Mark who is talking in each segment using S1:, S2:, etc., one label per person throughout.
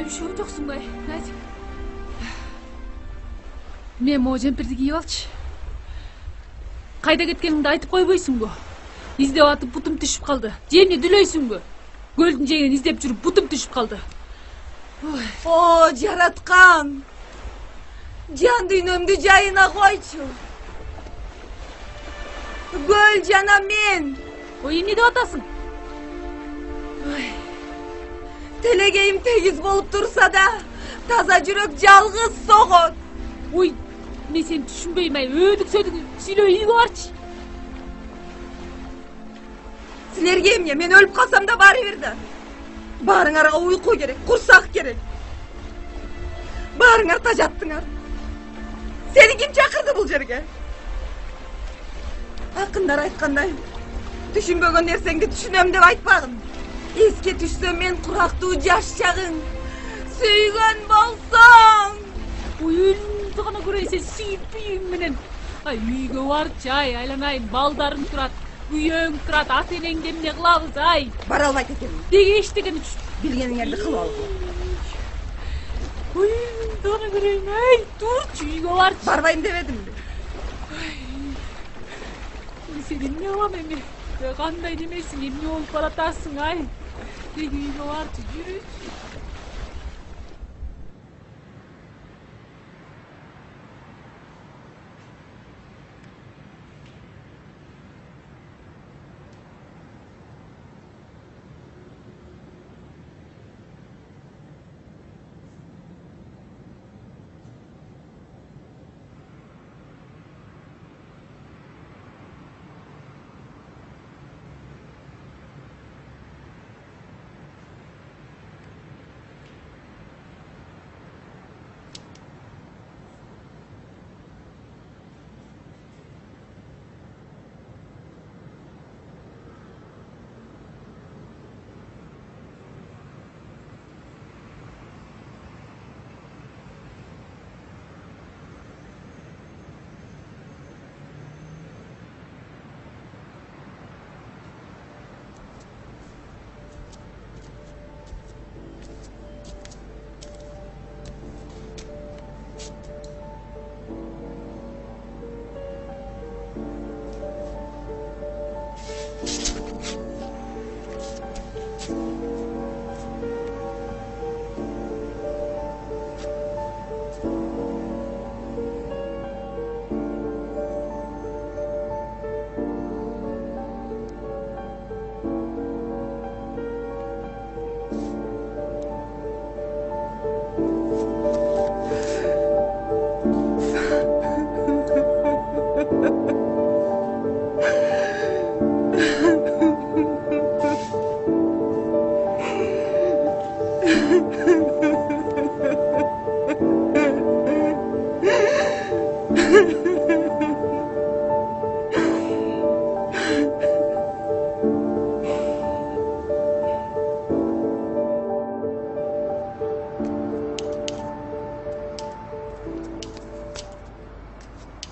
S1: üşüгөн жоксуң ба? Мен могу жемпирди кийип алчы. Кайда кеткениңди айтып койбойсуңбу? Издеп атып бутум түшүп калды. Же эмне дүлөйсүңбү? Көлдүн жээгинен издеп жүрүп бутум түшүп калды.
S2: О, жараткан! Жан дүйнөмдү жайына койчу. Көл жана мен.
S1: Ой, эмне деп атасың?
S2: Телегейим тегиз болуп турса да, таза жүрөк жалгыз согот.
S1: Ой, мен сени түшүнбөйм, өдүк-сөдүк сүйлөп үйгө барчы.
S2: Силерге эмне, мен өлүп калсам да баары бир да. Баарыңарга уйку керек, курсак керек. Баарыңар тажаттыңар. Сени ким чакырды бул жерге? Акындар айткандай, түшүнбөгөн нерсеңди түшүнөм деп айтпадым. Эске түшсө мен курактуу жаш чагың. Сүйгөн болсоң.
S1: Ой, өлүмдү гана көрөйүн сен сүйүп үйүң менен. Үйгө барчы, айланайын, балдарың турат, үйөң турат, ата энеңди эмне кылабыз,
S2: Бара албайт экенмин.
S1: Деги эчтеген үчүн.
S2: Билгениңерди кылып алгыла.
S1: Ой, өлүмдү гана көрөйүн, турчу, үйгө барчы.
S2: Барбайм дебедимби?
S1: Сен эмне кылам эми? Кандай немесиң, эмне болуп баратасың, Деги үйгө барчы, жүрүчү.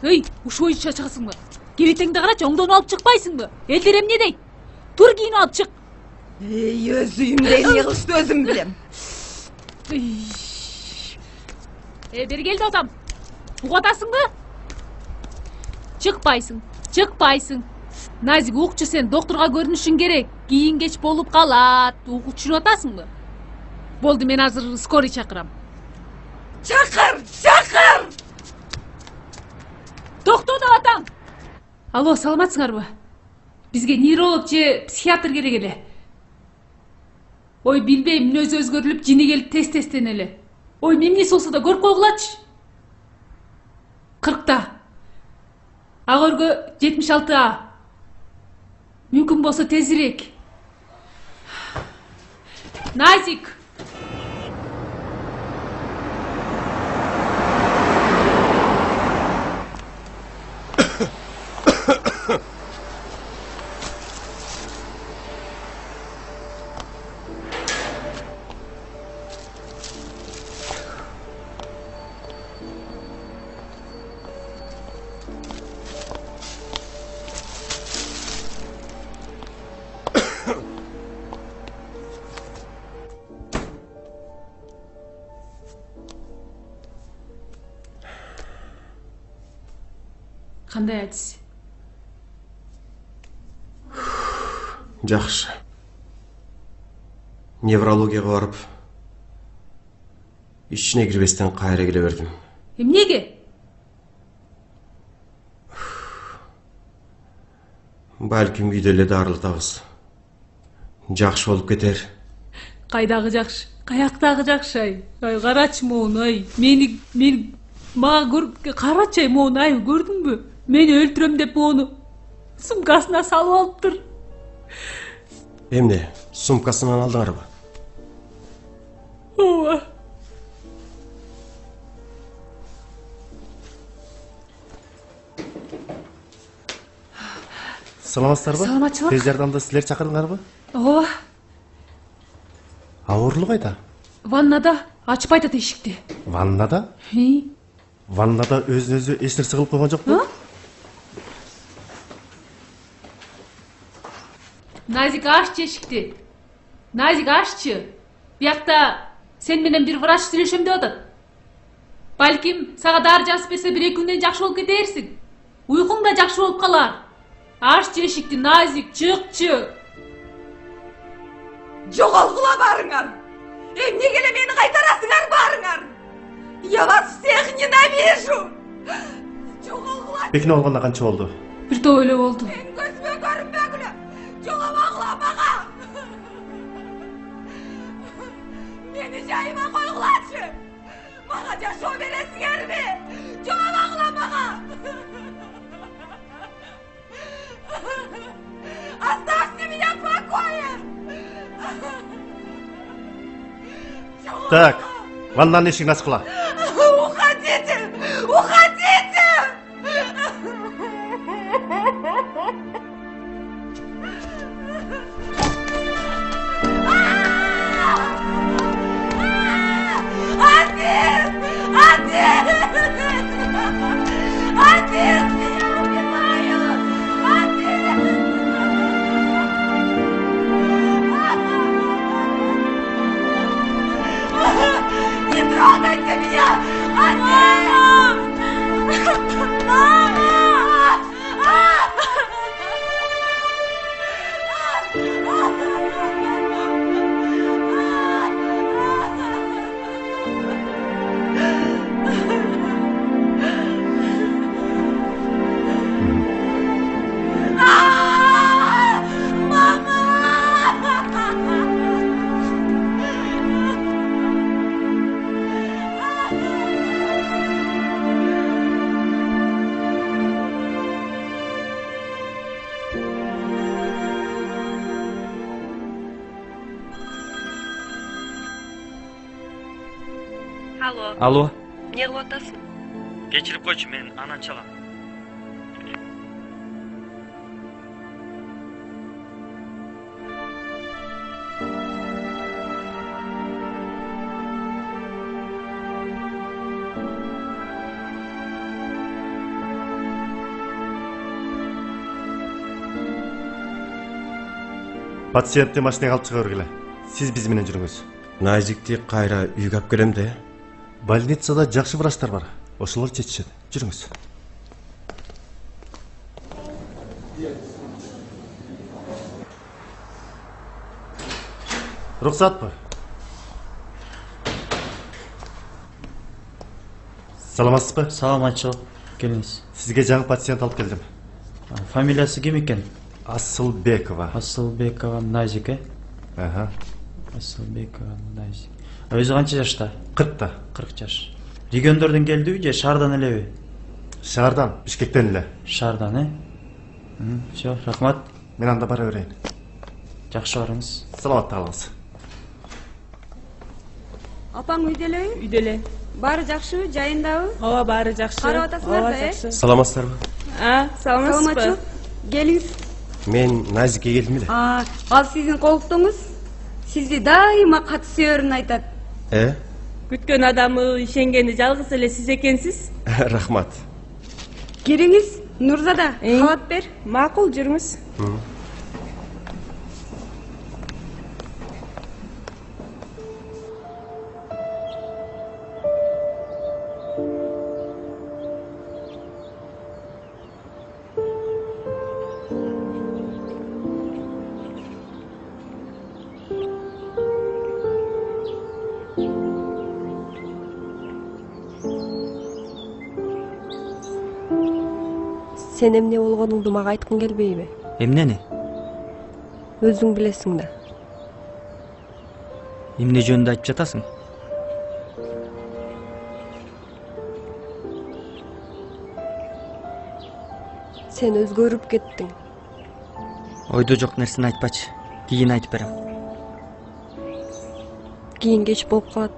S1: Эй, ушул ойчу чачасыңбы? Кебетеңди карачы, оңдон алып чыкпайсыңбы? Элдер эмне дейт? Тур кийинип алып чык.
S2: Өз үйүмдө эмне кылышты өзүм билем.
S1: Бери кел да атам. Угуп атасыңбы? Чыкпайсың. Назик укчу, сен доктурга көрүнүшүң керек. Кийин кеч болуп калат. Түшүнүп атасыңбы? Болду, мен азыр скорый чакырам.
S2: Чакыр!
S1: Токто да атам. Алло, саламатсыңарбы? Бизге нейролог же психиатр керек эле. Ой, билбейм, мүнөзү өзгөрүлүп, жини келип тез-тезден эле. Ой, эмнеси болсо да көрүп койгулачы. 40та. Ак өргө 76А. Мүмкүн болсо тезирээк. Назик. Кандай адис?
S3: Жакшы. Неврологияга барып, ичине кирбестен кайра келе бердим.
S1: Эмнеге?
S3: Балким үйдө эле дарылтабыз. Жакшы болуп кетер.
S1: Кайдагы жакшы? Каяктагы жакшы ай? Ай карачы моуну ай. Мени мага көрүп карачы ай моуну ай, көрдүңбү? Мени өлтүрөм деп моуну сумкасына салып алыптыр.
S3: Эмне? Сумкасынан алдыңарбы?
S1: Ооба.
S4: Саламатсыздарбы?
S1: Саламатчылык.
S4: Тез жардамда силер чакырдыңарбы?
S1: Ооба.
S4: Ауырлык айда.
S1: Ваннада ачып айтат эшикти.
S4: Ваннада? Ваннада өзүнө өзү эч нерсе кылып койгон жокпу?
S1: Назик ашчы эшикти. Назик ашчы. Биякта сен менен бир врач сүйлөшөм деп атат. Балким сага дары жазып берсе 1-2 күндөн жакшы болуп кетерсиң. Уйкуң да жакшы болуп калар. Ашчы эшикти, Назик, чыкчы.
S2: Жоголгула барыңар. Эмнеге эле мени кайтарасыңар барыңар. Я вас всех ненавижу. Жоголгула.
S4: Бекине алганда канча болду?
S1: Бир топ эле болду.
S2: Мен көзүмө көрүнбөгүлө. Жоголгула мага. Мени жайыма койгулачы. Мага жашоо бересиңерби? Жоголгула мага. Оставьте меня в покое!
S4: Так, ваннанын эшигин ачкыла.
S2: Уходите! Уходите! Отец! Отец! Отец! Я умираю! Отец! Не трогайте меня! Отец! Мама!
S5: Алло.
S6: Не кылып атасың?
S5: Кечирип койчу, мен анан чалам.
S4: Пациентти машинага алып чыга бергиле. Сиз биз менен жүрүңүз.
S3: Назикти кайра үйгө алып келем де.
S4: Больницада жакшы врачтар бар. Ошолор чечишет. Жүрүңүз. Рухсатпы? Саламатсызбы?
S5: Саламатчылык. Келиңиз.
S4: Сизге жаңы пациент алып келдим.
S5: Фамилиясы ким экен?
S4: Асылбекова.
S5: Асылбекова Назик, э?
S4: Ага.
S5: Асылбекова Назик. Өзү канча жашта?
S4: 40та.
S5: 40 жаш. Региондордон келдиби же шаардан элеби?
S4: Шаардан, Бишкектен эле.
S5: Шаардан, э? Всё, рахмат.
S4: Мен анда бара берейин.
S5: Жакшы барыңыз.
S4: Саламатта калыңыз.
S7: Апаң үйдө элеби?
S8: Үйдө эле.
S7: Баары жакшыбы, жайындабы?
S8: Ооба, баары жакшы.
S7: Карап атасыңар да, э?
S8: жакшы.
S3: Саламатсыздарбы?
S8: Саламатсызбы?
S7: Саламатчылык. Келиңиз.
S3: Мен Назикке келдим эле.
S7: Ал сиздин колуктуңуз. Сизди дайыма катуу сөөрүн айтат.
S8: Күткөн адамы, ишенгени жалгыз эле сиз экенсиз.
S3: Рахмат.
S7: Кириңиз. Нурзада, кабат бер.
S8: Макул, жүрүңүз.
S7: Сен эмне болгонуңду мага айткың келбейби?
S5: Эмнени?
S7: Өзүң билесиң да.
S5: Эмне жөнүндө айтып жатасың?
S7: Сен өзгөрүп кеттиң.
S5: Ойдо жок нерсени айтпачы. Кийин айтып берем.
S7: Кийин кеч болуп калат.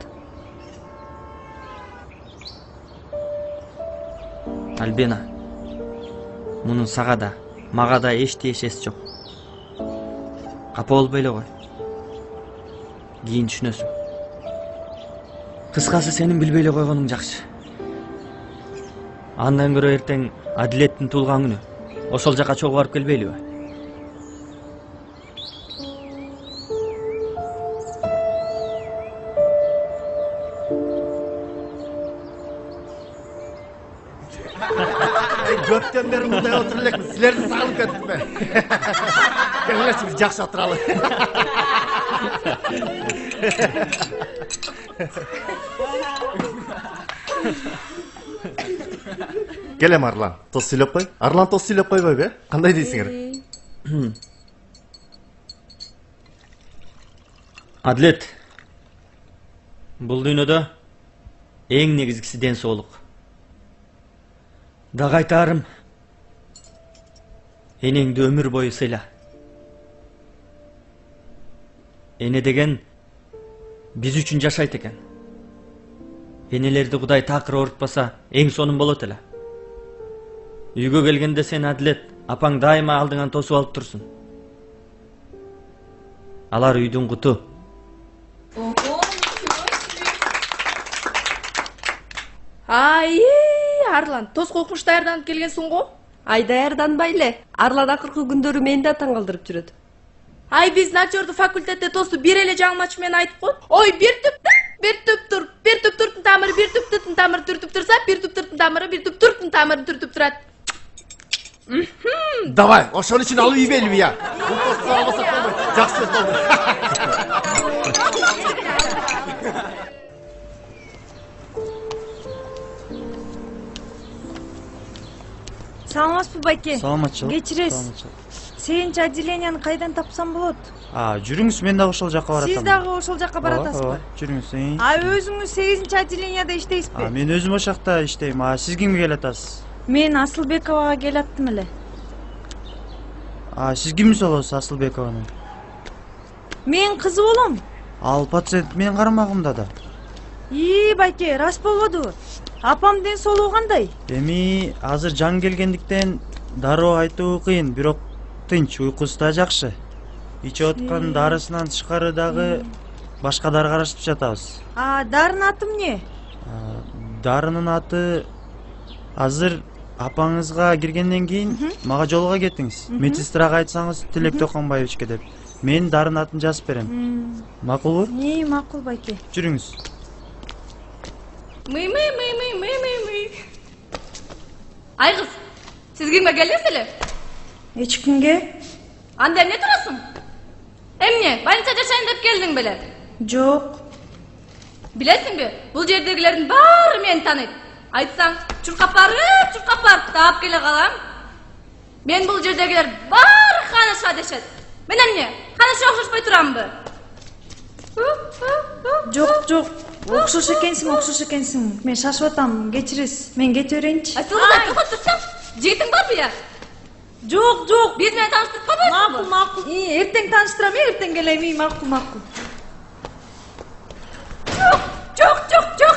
S5: Альбина. Мунун сага да, мага да эч тиешеси жок. Капа болбой эле кой. Кийин түшүнөсүң. Кыскасы сенин билбей эле койгонуң жакшы. Андан көрө эртең Адилеттин туулган күнү. Ошол жака чогуу барып келбейлиби?
S4: Көптен бери мындай отуруп элекмин. Силерди сагынып кеттим. Келиңерчи, биз жакшы отуралы. Келем Арлан. Тост сүйлөп кой. Арлан тост сүйлөп койбойбу, Кандай дейсиңер?
S5: Адилет. Бул дүйнөдө эң негизгиси ден соолук. Дагы айтаарым, энеңди өмүр бою сыйла. Эне деген биз үчүн жашайт экен. Энелерди Кудай такыр оорутпаса, эң сонун болот эле. Үйгө келгенде сен Адилет, апаң дайыма алдыңан тосуп алып турсун. Алар үйдүн куту.
S8: Ай, Арлан, тоз kokmuş даярданып келгенсиң го?
S7: Ай даярданбай эле. Арлан акыркы күндөрү мени да таң калтырып жүрөт.
S8: Ай, биз начорду факультетте тосту бир эле жаңмач менен айтып коет. Ой, бир түп тур, бир түп турдун тамыры, бир түп турдун тамыры түртүп турса, бир түп турдун тамыры, бир түп турдун тамыры түртүп турат.
S4: Давай, ошон үчүн алып ийбейлиби я? Бул тосту албасак болбойт. Жакшы сөз болду.
S6: Саламатсызбы байке?
S5: Саламатчылык.
S6: Кечиресиз. Сегинчи отделенияны кайдан тапсам болот?
S5: Жүрүңүз, мен дагы ошол жака баратам.
S6: Сиз дагы ошол жака баратасызбы?
S5: Жүрүңүз.
S6: Өзүңүз 8-чи отделенияда иштейсизби?
S5: Мен өзүм ошол жакта иштейм. Сиз кимге келатасыз?
S6: Мен Асылбековага келаттым эле.
S5: Сиз кимсиз болосуз, Асылбекованын?
S6: Мен кызы болом.
S5: Ал пациент менин карамагымда да.
S6: Байке, рас болбодубу? Апам ден соолугу кандай?
S5: Эми азыр жан келгендиктен дароо айтуу кыйын, бирок тынч, уйкусу да жакшы. Ичип аткан дарысынан тышкары дагы башка дары карашып жатабыз.
S6: Дарынын аты эмне?
S5: Дарынын аты азыр апаңызга киргенден кийин мага жолуга кетиңиз. Медсестрага айтсаңыз, Тилек Токонбаевичке деп. Мен дарын атын жазып берем. Макулбу?
S6: Макул байке.
S5: Жүрүңүз.
S8: Мый. Ай кыз, сиз кимге келдиңиз эле?
S6: Эч кимге?
S8: Анда эмне турасың? Эмне, больница жашайын деп келдиң беле?
S6: Жок.
S8: Билесиңби, бул жердегилердин баары мени тааныйт. Айтсаң, чуркап барып таап келе калам. Мен бул жердегилер баары ханыша дешет. Мен эмне, ханыша окшошпой турамбы?
S6: Жок. Окшош экенсиң. Мен шашып атам, кечиресиз. Мен кете берейинчи.
S8: Айтсаңыз, токот турсаң, жигитиң барбы я?
S6: Жок.
S8: Биз менен тааныштырып койбойсуңбу?
S6: Макул. Эртең тааныштырам, эртең келем. Макул.
S8: Жок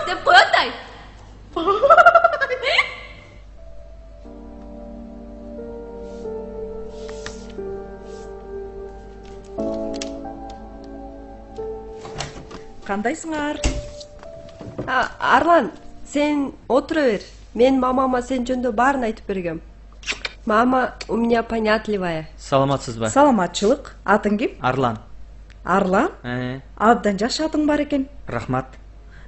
S8: деп коет ай.
S6: Кандайсыңар?
S7: Арлан, сен отура бер. Мен мамама сен жөнүндө баарын айтып бергем. Мама у меня понятливая.
S5: Саламатсызбы?
S6: Саламатчылык. Атың ким?
S5: Арлан.
S6: Арлан? Абдан жакшы атың бар экен.
S5: Рахмат.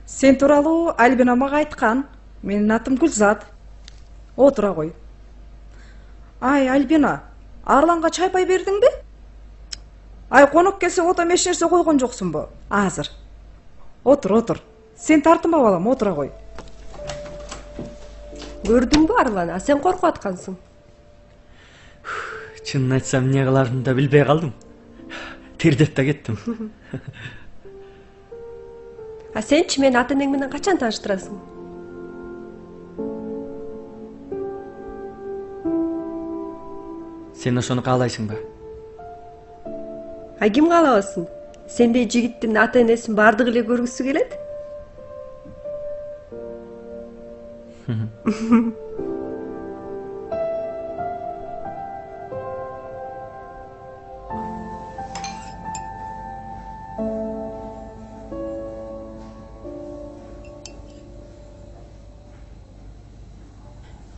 S6: Сен тууралуу Альбина мага айткан. Менин атым Гүлзат. Отура кой. Ай, Альбина, Арланга чай пай бердиңби? Ай, конок келсе отом эч нерсе койгон жоксуңбу? Азыр. Отур. Сен тартынба балам, отура кой.
S7: Көрдүңбү Арлан, сен коркуп аткансың.
S5: Чынын айтсам, эмне кыларымды да билбей калдым. Тирдеп да кеттим.
S7: А сенчи мени ата энең менен качан тааныштырасың?
S5: Сен ошону каалайсыңбы?
S7: А ким каалабасын? Сендей жигиттин ата энесин бардыгы эле көргүсү келет.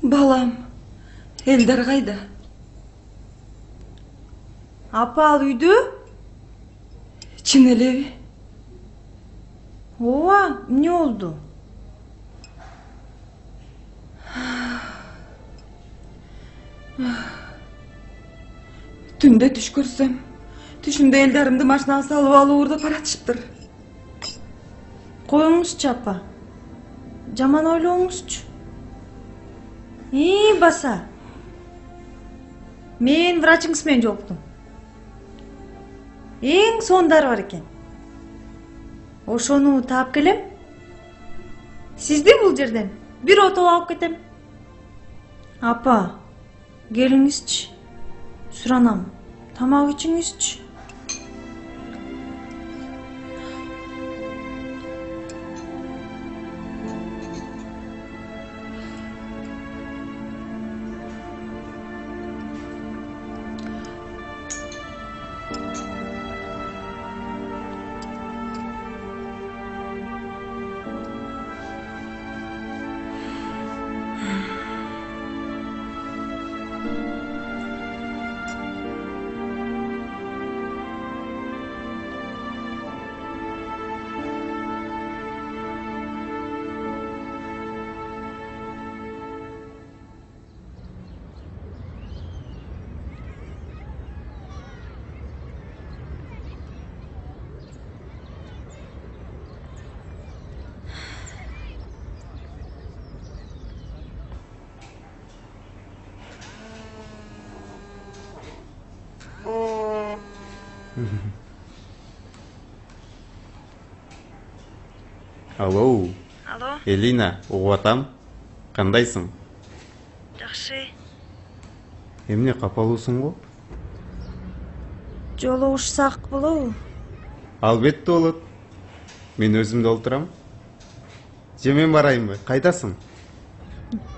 S2: Балам, Элдар кайда?
S6: Апа, ал үйдө?
S2: Чын элеби?
S6: Ооба, эмне болду?
S2: Түндө түш көрсөм, түшүмдө Элдарымды машинага салып алып уурдап баратышыптыр.
S6: Коюңузчу, апа. Жаман ойлооңузчу. Баса. Мен врачыңыз менен жолуктум. Эң сондар бар экен. Ошону таап келем. Сизди бул жерден бир отоп алып кетем. Апа, келиңизчи. Суранам. Тамак ичиңизчи.
S9: Алло.
S6: Алло,
S9: Элина, угуп атам. Кандайсың?
S6: жакшы.
S9: Эмне капалуусуң го?
S6: Жолугушсак болобу?
S9: Албетте болот. Мен өзүм да олтурам. Же мен барайынбы? Кайдасың?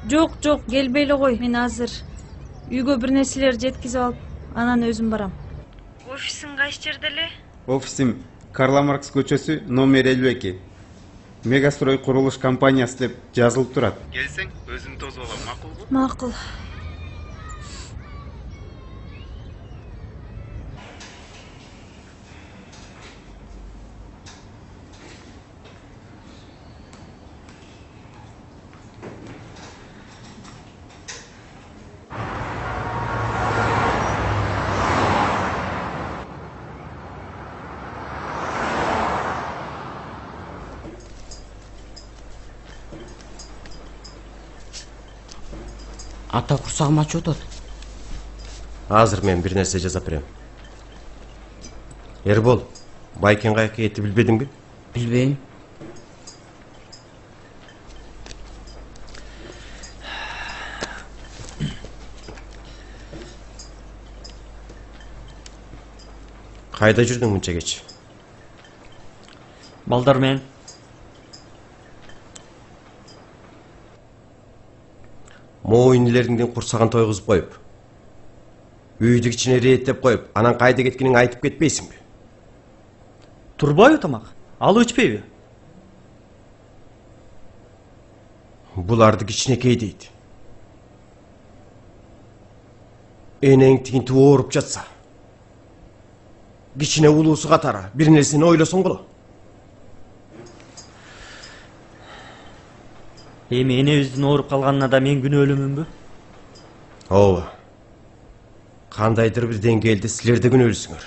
S6: Жок, келбей эле кой. Мен азыр үйгө бир нерселер жеткизип алып, анан өзүм барам. Офисиң кайсы жерде эле?
S9: Офисим Карла Маркс көчөсү номер 52. Мегастрой курулуш компаниясы деп жазылып турат. Келсең, өзүң тосуп алам, макулбу?
S6: Макул.
S10: Ата курсагым ачып атат.
S3: Азыр мен бир нерсе жазап берем. Эрбол, Байкен каяка кетти билбедиңби?
S10: Билбейм.
S3: Кайда жүрдүң мынча кеч?
S5: Балдар менен.
S3: Моюнилериңдин курсагын тойгузуп коюп, үйдү кичине реттеп коюп, анан кайда кеткениңди айтып кетпейсиңби?
S5: Турбайбы тамак? Алып ичпейби?
S3: Буларды кичинекей дейт. Энең тигинтип ооруп жатса, кичине улуусу катары бир нерсени ойлосоң болот.
S5: Эми энебиздин ооруп калганына да мен күнөөлүүмүнбү?
S3: Ооба. Кандайдыр бир деңгээлде силер да күнөөлүүсүңөр.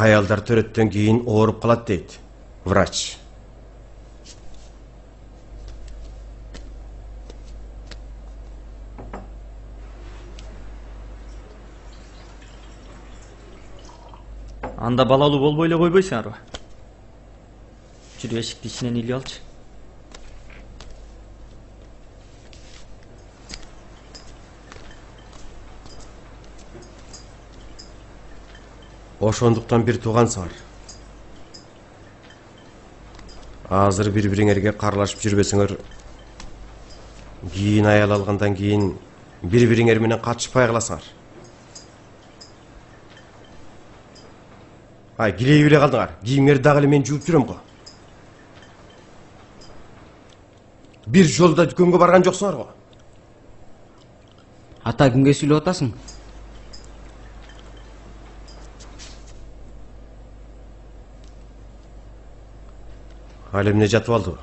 S3: Аялдар төрөттөн кийин ооруп калат дейт врач.
S5: анда балалуу болбой эле койбойсуңарбы? Жүрүп эшикти ичинен илип алчы.
S3: Ошондуктан бир туугансыңар. Азыр бири-бириңерге карлашып жүрбөсүңөр, кийин аял алгандан кийин бири-бириңер менен катышпай каласыңар. Килейип эле калдыңар. Кийимдерди дагы эле мен жууп жүрөм го. Бир жолда дүкөнгө барган жоксуңар го.
S10: Ата кимге сүйлөп атасың?
S3: Ал эмне жатып алдыбы?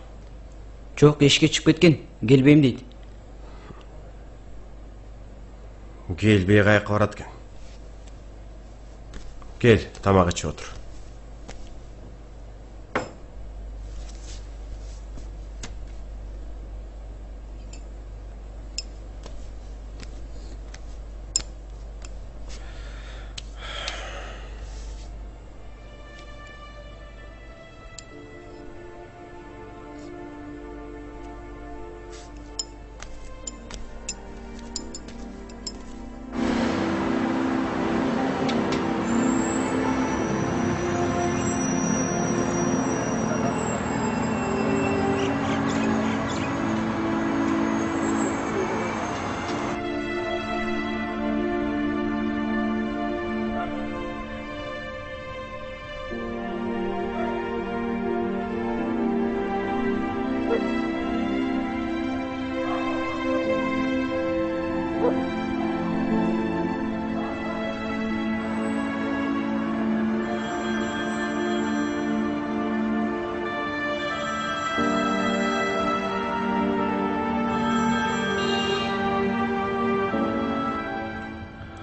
S10: Жок, эшикке чыгып кеткен. Келбейм дейт.
S3: Келбей каяка барат экен. Кел, тамак ичип отур.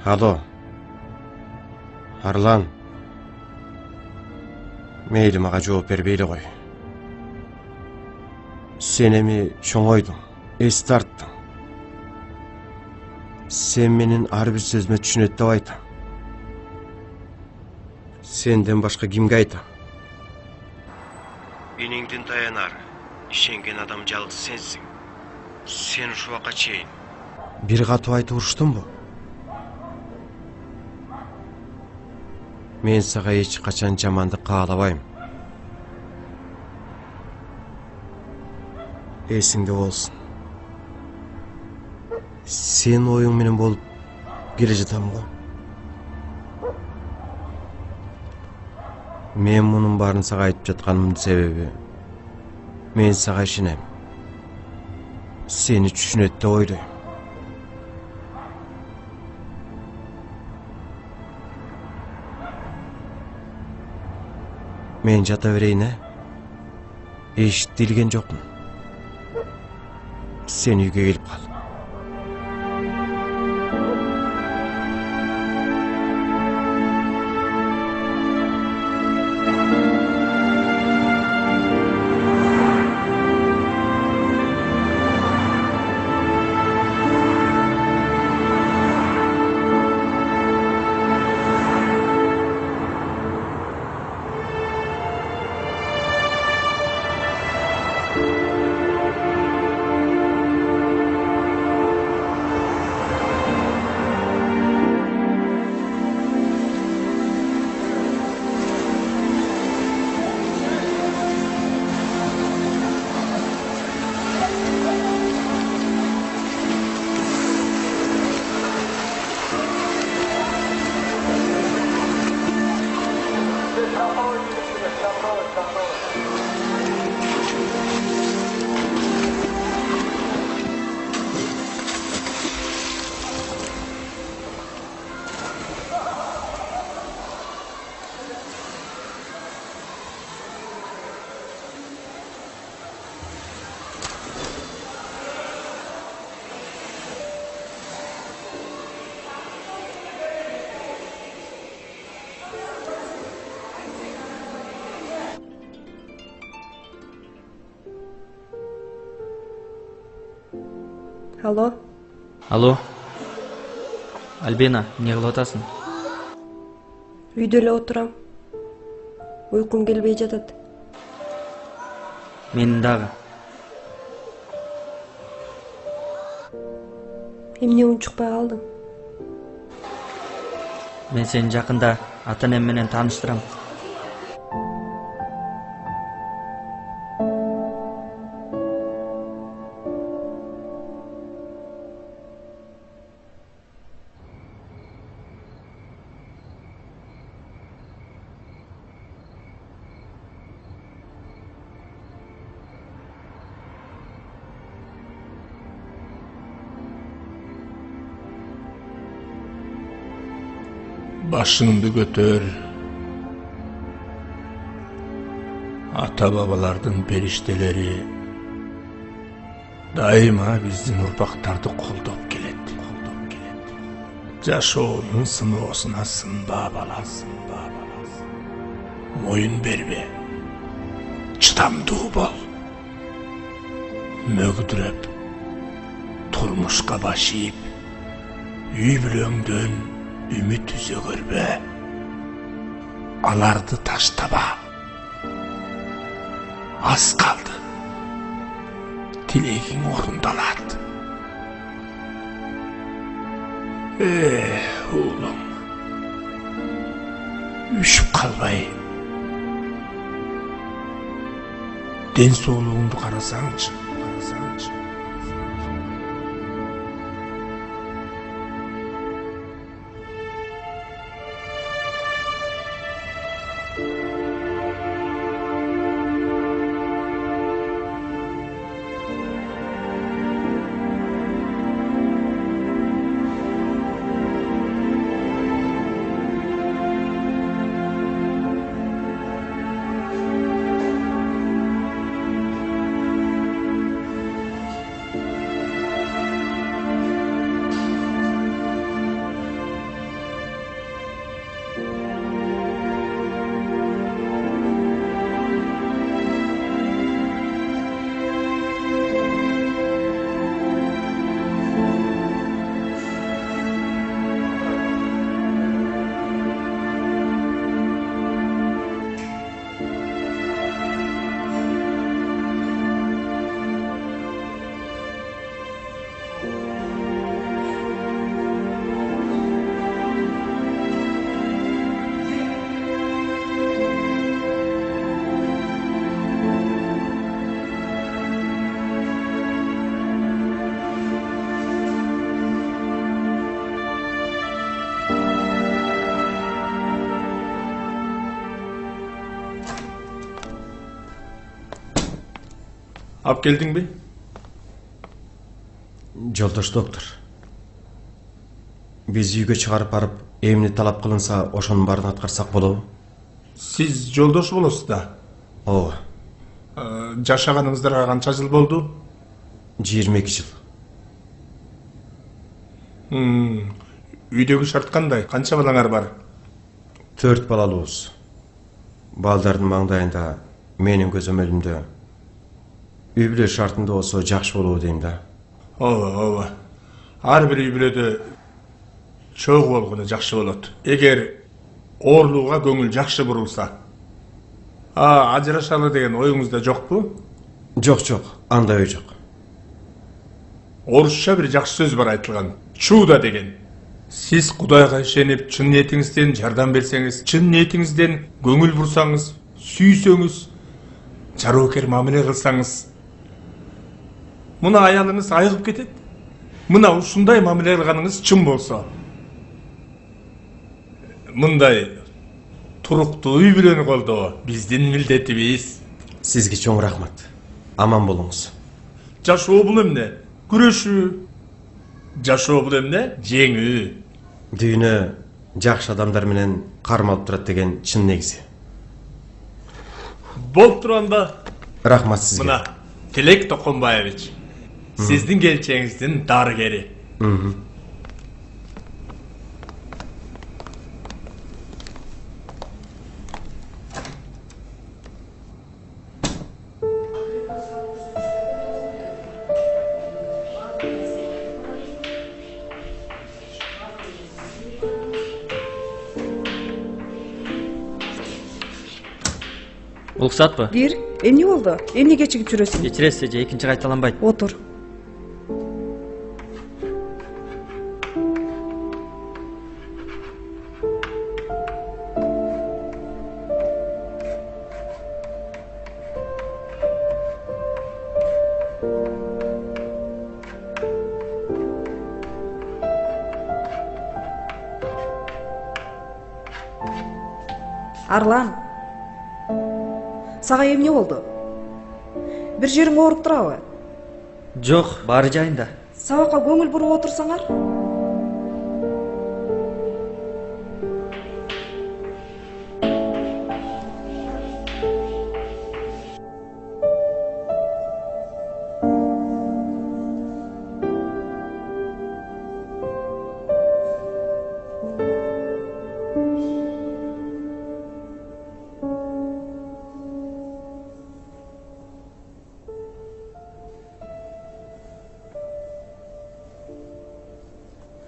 S3: Alo. Арлан. Мейли мага жооп бербейли кой. Сен эми чоңойдуң, эс тарттың. Сен менин ар бир сөзүмө түшүнөт деп айтам. Сенден башка кимге айтам? Иниңдин таянар, ишенген адам жалгыз сенсиң. Сен ушул убакка чейин бир катуу айтып уруштунбу? Мен сага эч качан жамандык каалабайм. Эсиңде болсун. Сен оюң менен болуп келе жатам го. Мен мунун баарын сага айтып жатканымдын себеби мен сага ишенем. Сени түшүнөт деп ойлойм. Мен жата берейин, эшикти илген жокмун. Сен үйгө келип кал.
S7: Алло.
S5: Алло. Альбина, эмне кылып атасың?
S7: Үйдө эле отурам. Uykum келбей жатат.
S5: Менин дагы.
S7: Эмне унчукпай калдың?
S5: Мен сени жакында ата-энем менен тааныштырам.
S11: Başыңды көтөр. Ата бабалардын периштелери дайыма биздин урпактарды колдоп келет. Жашоонун сыноосуна сынба бала. Моюн бербе. Чыдамдуу бол. Мөгдүрөп, турмушка баш ийип, үй бүлөңдөн үмүт үзө көрбө. Аларды таштаба. Аз калды. Тилегиң орундалат. Уулум. Үшүп калбай. Ден соолугуңду карасаңчы. Ап келдің бе?
S3: Жолдош доктор. Биз үйгө чыгарып барып, эмне талап кылынса, ошонун баарын аткарсак болобу?
S11: Сиз жолдош болосуз да?
S3: Ооба.
S11: Жашаганыңыздарга канча жыл болду?
S3: 22 жыл.
S11: Үйдөгү шарт кандай? Канча балаңар бар?
S3: 4 балалуубуз. Балдардын маңдайында, менин көзөмөлүмдө үй бүлө шартында болсо жакшы болобу дейм да.
S11: Ооба. Ар бир үй бүлөдө чогуу болгону жакшы болот. Эгер оорулууга көңүл жакшы бурулса. Ажырашалы деген оюңузда жокпу?
S3: Жок, андай ой жок.
S11: Орусча бир жакшы сөз бар айтылган. Чуда деген. Сиз Кудайга ишенип, чын ниетиңизден жардам берсеңиз, чын ниетиңизден көңүл бурсаңыз, сүйсөңүз, жароокер мамиле кылсаңыз, мына аялыңыз айыгып кетет. Мына ушундай мамиле кылганыңыз чын болсо, мындай туруктуу үй бүлөнү колдоо биздин милдетибиз.
S3: Сизге чоң рахмат. Аман болуңуз.
S11: Жашоо бул эмне? Күрөшүү. Жашоо бул эмне? Жеңүү.
S3: Дүйнө жакшы адамдар менен кармалып турат деген чын негизи.
S11: Болуп турганда.
S3: Рахмат сизге.
S11: Мына Тилек Токонбаевич, сиздин келчегиңиздин дарыгери.
S5: уруксатпы?
S6: Кир, эмне болду? Эмне кечигип жүрөсүң?
S5: Кечиресиз эже, экинчи кайталанбайт.
S6: Отур. Арлан, сага эмне болду? Бир жериң ооруп турабы?
S5: Жок, баары жайында.
S6: Сабакка көңүл буруп отурсаңар?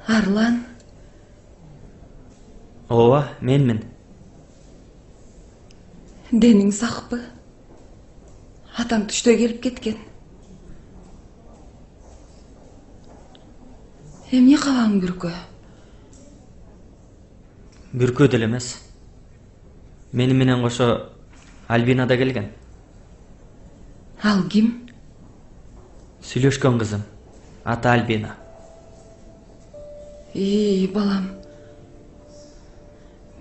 S2: Арлан,
S5: Ооба, менмин.
S2: денің сақпы? Атаң түштө келип кеткен. Эмне кабаң Бүркө?
S5: Бүркөө деле эмес. Мени менен кошо Альбина да келген.
S2: Ал ким?
S5: Сүйлөшкөн кызым. Аты Альбина.
S2: Балам.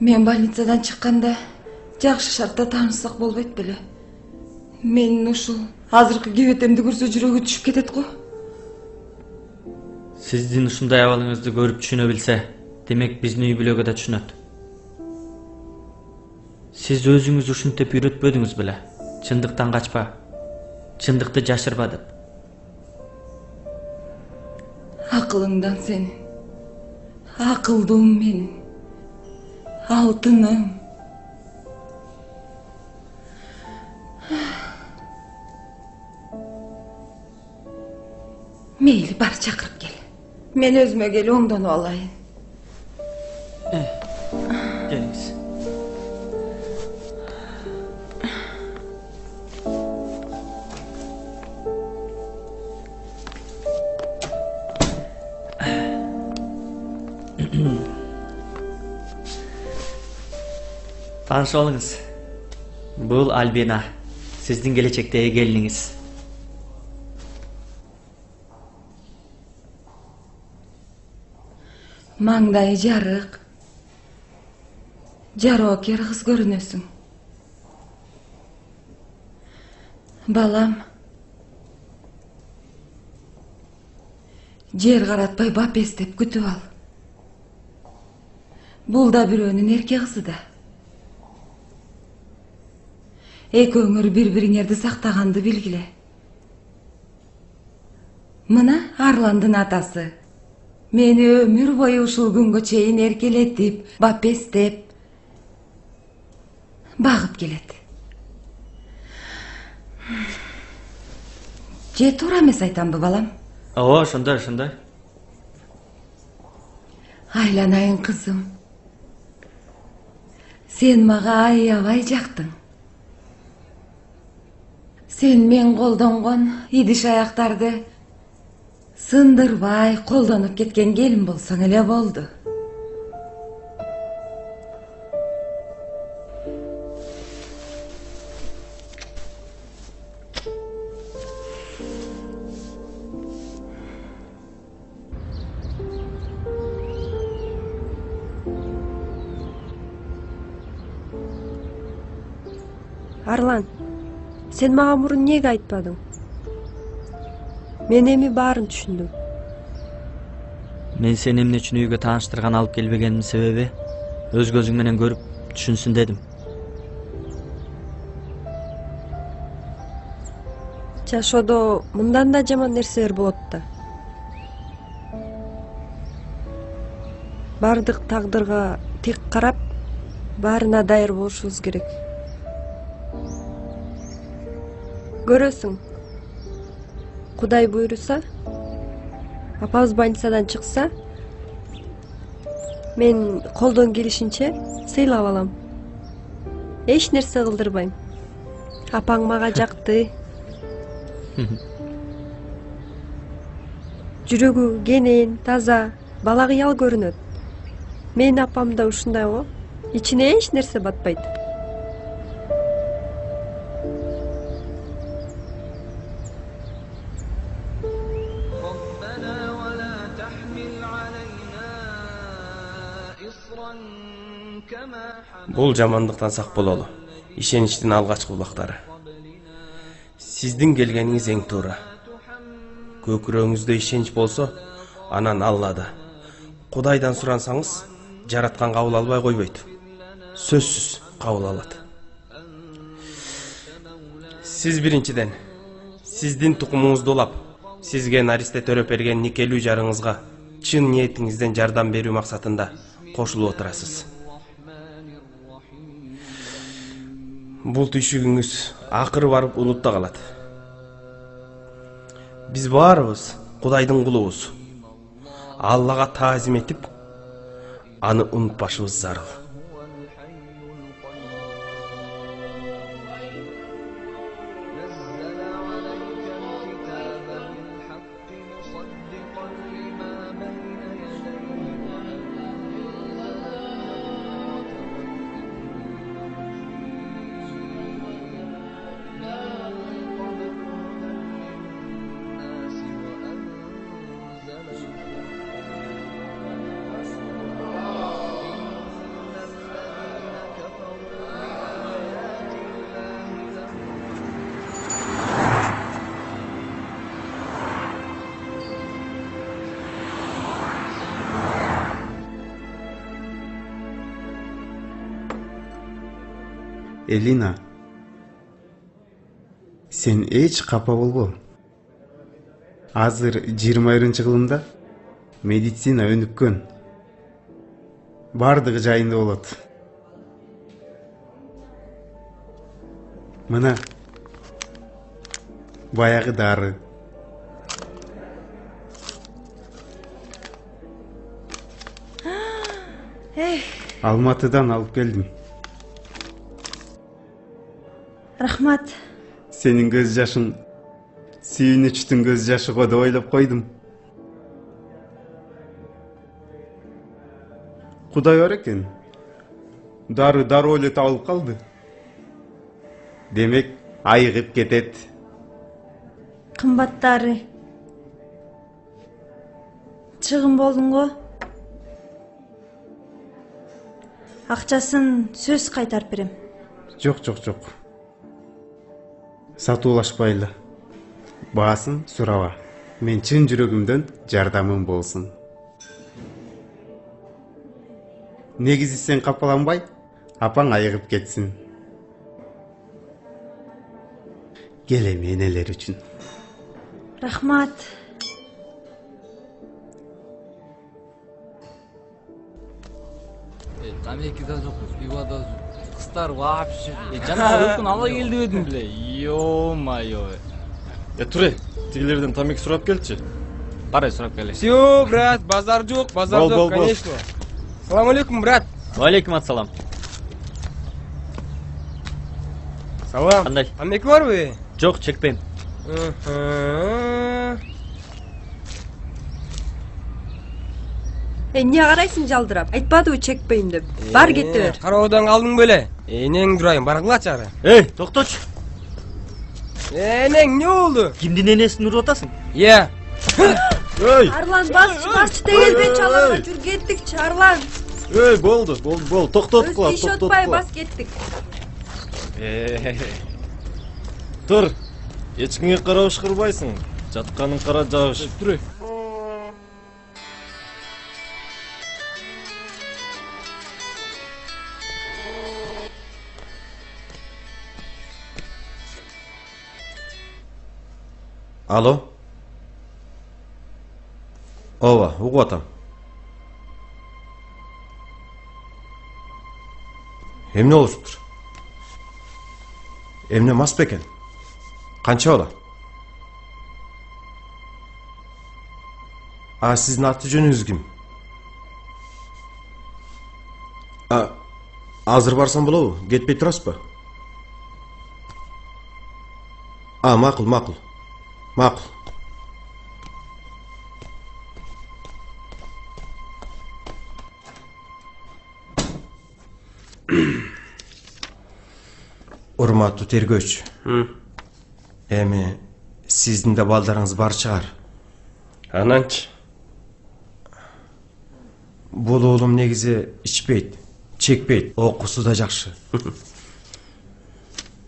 S2: Мен больницадан чыкканда жакшы шартта таанышсак болбойт беле. Менин ушул азыркы кебетемди көрсө жүрөгү түшүп кетет го.
S5: Сиздин ушундай абалыңызды көрүп түшүнө билсе, демек биздин үй бүлөгө да түшүнөт. Сиз өзүңүз ушинтип үйрөтпөдүңүз беле. Чындыктан качпа. Чындыкты жашырба деп.
S2: Акылыңдан сенин. Акылдуум менин. Алтыным. Мейли бар чакырып кел. Мен өзүмө келип оңдонуп алайын.
S5: Келиңиз. Таанышып алыңыз. Бул Альбина. Сиздин келечектеги келиниңиз.
S2: Маңдайы жарык. Жароокер кыз көрүнөсүң. Балам. Жер каратпай бап эстеп күтүп ал. Бул да бирөөнүн эрке кызы да. Экөөңөр бири-бириңерди сактаганды билгиле. Мына Арландын атасы. Мени өмүр бою ушул күнгө чейин эркелетип, бап эстеп, багып келет. Же туура эмес айтамбы, балам?
S5: Ооба, ошондой.
S2: Айланайын кызым. Сен мага аябай жактың. Сен мен колдонгон идиш аяктарды сындырбай колдонуп кеткен келин болсоң эле болду.
S7: Арлан, сен мага мурун эмнеге айтпадың? Мен эми баарын түшүндүм.
S5: Мен сени эмне үчүн үйгө тааныштырган алып келбегениmin себеби өз көзүң менен көрүп түшүнсүн дедим.
S7: Жашоодо мындан да жаман нерселер болот да. Бардык тагдырга тик карап, баарына даяр болушубуз керек. Көрөсүң, Кудай буйруса, апабыз больницадан чыкса, мен колдон келишинче сыйлап алам. Эч нерсе кылдырбайм. Апаң мага жакты. Жүрөгү кенен, таза, бала кыял көрүнөт. Менин апам да ушундай го. Ичине эч нерсе батпайт.
S3: Бул жамандыктан сак бололу. Ишеничтин алгачкы булактары. Сиздин келгениңиз эң туура. Көкүрөгүңүздө ишенич болсо, анан Аллада. Кудайдан сурансаңыз, жараткан кабыл албай койбойт. Сөзсүз кабыл алат. Сиз биринчиден сиздин тукумуңузду улап, сизге Наристе төрөп берген никелүү жарыңызга чын ниетиңизден жардам берүү максатында кошулуп отурасыз. Бул түйшүгүңүз акыры барып улутта калат. Биз баарыбыз Кудайдын кулубуз. Аллага таазим этип, аны унутпашыбыз зарыл.
S9: Элина, сен эч капа болбо. Азыр 21-жылымда медицина өнүккөн. Бардыгы жайында болот. Мына баягы дары. Алматыдан алып келдим.
S6: Рахмат.
S9: Сенин көз жашың сүйүнүчтүн көз жашы го деп ойлоп койдум. Кудай бар экен. Дары дароо эле табылып калды. Демек, айыгып кетет.
S6: Кымбат дары. Чыгым болдуң го. Акчасын сөз кайтарып берем.
S9: Жок. Сатуулашпайлы. Баасын сураба. Мен чын жүрөгүмдөн жардамым болсун. Негизи сен капаланбай, апаң айыгып кетсин. Кел эми энелер үчүн.
S6: Рахмат.
S12: Тамеки да жок, пиво да жок. Кыздар вообще. Жана өкүн ала келди өдүм биле. Ё-майо.
S13: Туре, тигилерден тамеки сурап келчи.
S12: Барай сурап келе. Всё, брат, базар жок, конечно. Салам алейкум, брат.
S5: Алейкум ассалам.
S12: Салам.
S5: Кандай?
S12: Тамеки барбы?
S5: Жок, чекпейм.
S7: Эмне карайсың жалдырап? Айтпадыбы чекпейм деп. Бар кете бер.
S12: Карабодан калдың беле? Энең дурайын, баргылачы ары.
S5: Токточу.
S12: Энең не болду?
S5: Кимдин энесин уруп атасың?
S12: Иә.
S7: Арлан бас чыгарчы тегелбен чаларга жүр кеттикчи, Арлан.
S13: Болду, токтотуп кала,
S7: Иш отпай бас кеттик.
S13: Тур, эчкиңе карабыш кырбайсың. Жатканын кара жабыш.
S12: Тур.
S3: Алло? Ооба, угуп атам. Эмне болуптур? Эмне мас бекен? Канча бала? Сиздин аты жөнүңүз ким? Азыр барсам болобу? Кетпей турасызбы? Макул. Макул. Урматтуу тергөөчү. Эми сиздин да балдарыңыз бар чыгар.
S13: Ананчы?
S3: Бул уулум негизи ичпейт, чекпейт, окуусу да жакшы.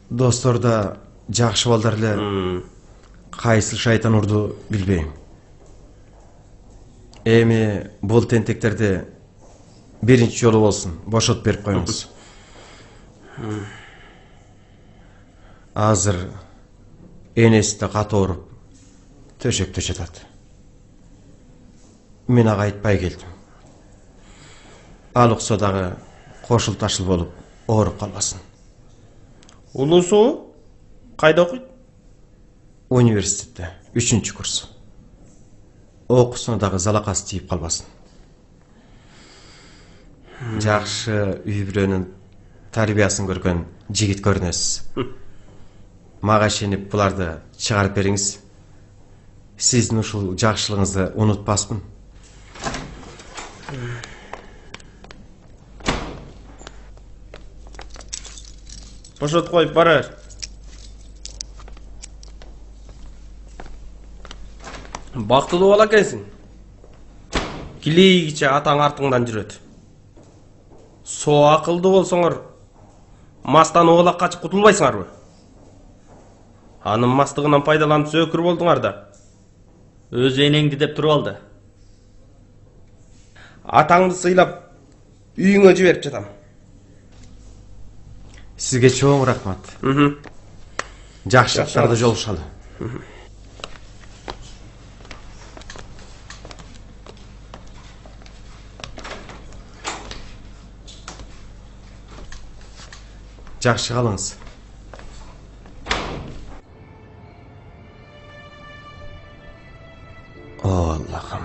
S3: Достор да жакшы балдар эле. Кайсыл шайтан урду билбейм. Эми бул тентектерди биринчи жолу болсун бошотуп берип коюңуз. Азыр энеси да каты ооруп төшөктө жатат. Мен ага айтпай келдим. Ал укса дагы кошул ташыл болуп ооруп калбасын.
S13: Улусу кайда окуйт?
S3: Университетте 3-курс. Окуусуна дагы залакасы тийип калбасын. Жакшы үй бүлөнүн тарбиясын көргөн жигит көрүнөсүз. Мага ишенип буларды чыгарып бериңиз. Сиздин ушул жакшылыгыңызды унутпаспын.
S13: Бошотуп коюп барар. Бактылуу бала экенсиң. Килейгиче атаң артыңдан жүрөт. Со акылдуу болсоңор, мастан оолак качып кутулбайсыңарбы? Анын мастыгынан пайдаланып сөкүр болдуңар да.
S5: Өз энеңди деп туруп алды.
S13: Атаңды сыйлап үйүңө жиберип жатам.
S3: Сизге чоң рахмат. Жакшылыктарда жолугушалы. Жакшы калыңыз. О Аллахым.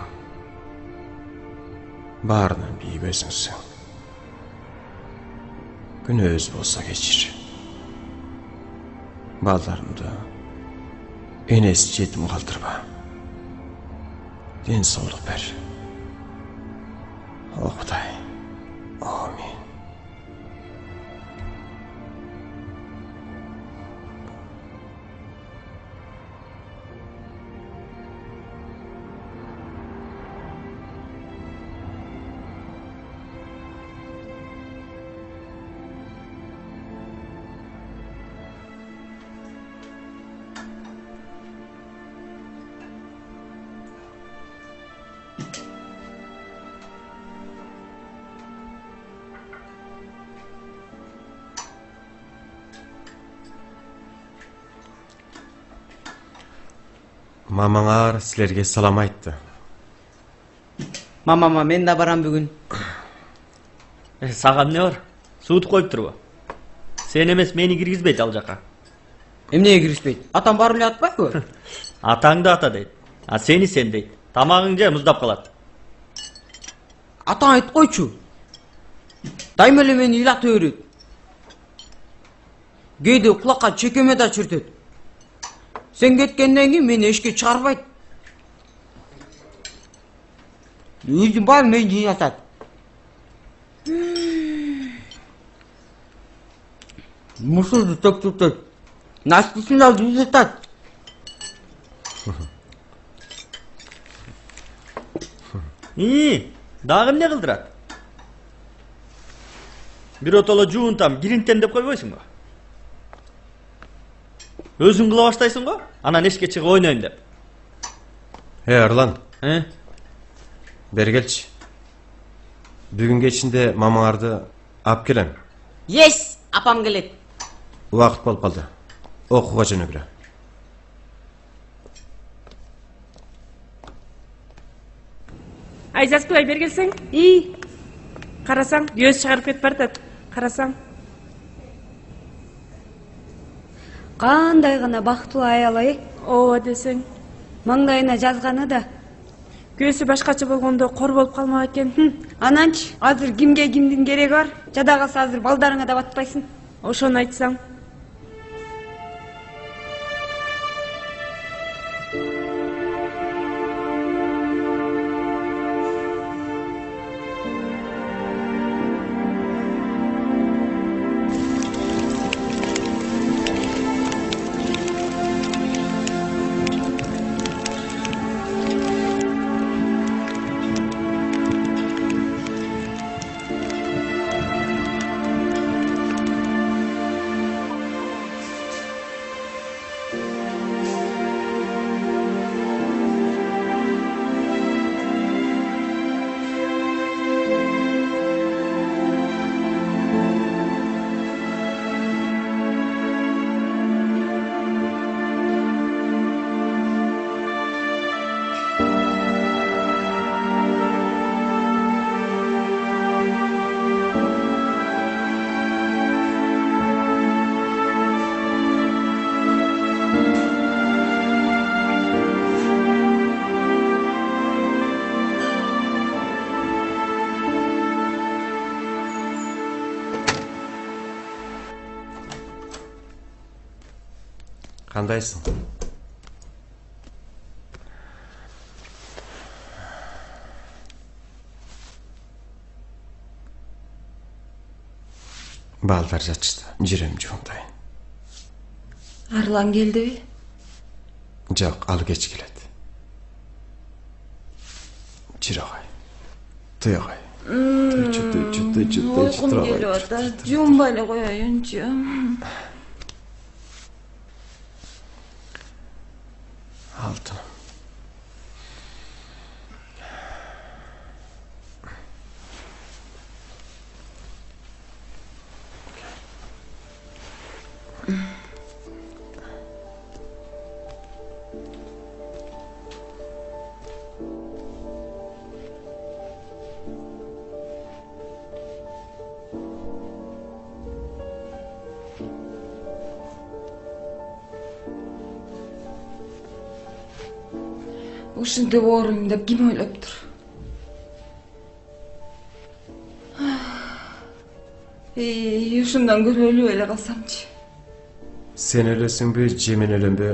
S3: Баарынан бийик өзүңсүң. Күнөөз болсо кечир. Балдарымды энеси жетим калтырба. Ден соолук бер. О Кудай. Амин. Мамаңар силерге салам айтты.
S10: Мамама мен да барам бүгүн.
S5: Сага эмне бар? Суут коюп турбу? Сен эмес мени киргизбейт ал жака.
S10: Эмнеге киргизбейт? Атам барып эле атпайбы?
S5: Атаңды ата дейт. А сени сен дейт. Тамагың же муздап калат.
S10: Атаң айтып койчу. Дайыма эле мени ыйлата берет. Кээде кулакка чекеме да чиртет. Sen кеткенден кийин мени эшикке чыгарбайт. Үйдүн баары мени жыйнатат. Мусулду төктүртөт. Настысында жуузатат.
S5: Дагы эмне кылдырат? Биротоло жуунтам, киринтем деп койбойсуңбу? Өзүң кыла баштайсың го? Анан эшикке чыгып ойнойм деп.
S3: Арлан. Бери келчи. Бүгүн кечинде мамаңарды алып келем.
S10: Yes, апам келет.
S3: Убакыт болуп калды. Окууга жөнөгүлө.
S1: Айзаскыбай бери келсең? Карасаң, көз чыгарып кетип баратат. Карасаң.
S7: Кандай гана бактылуу аял ай.
S1: Ооба десең.
S7: Маңдайына жазганы да.
S1: Көзү башкача болгондо кор болуп калмак экен.
S7: Ананчы, азыр кимге кимдин кереги бар? Жада калса азыр балдарыңа да батпайсың.
S1: Ошону айтсаң.
S3: Кандайсың? Балдар жатышты. Жүрем жуындайын.
S2: Арлан келдиби?
S3: Жок, ал кеч келет. Жүр агай. Туй агай.
S2: Uykum geliyor da cumbayla koyayınca.
S3: Алтыным.
S2: Ушинтип ооруйм деп ким ойлоптур? Ушундан көрө өлүп эле калсамчы.
S3: Sen өлөсүңбү, же мен өлөмбү,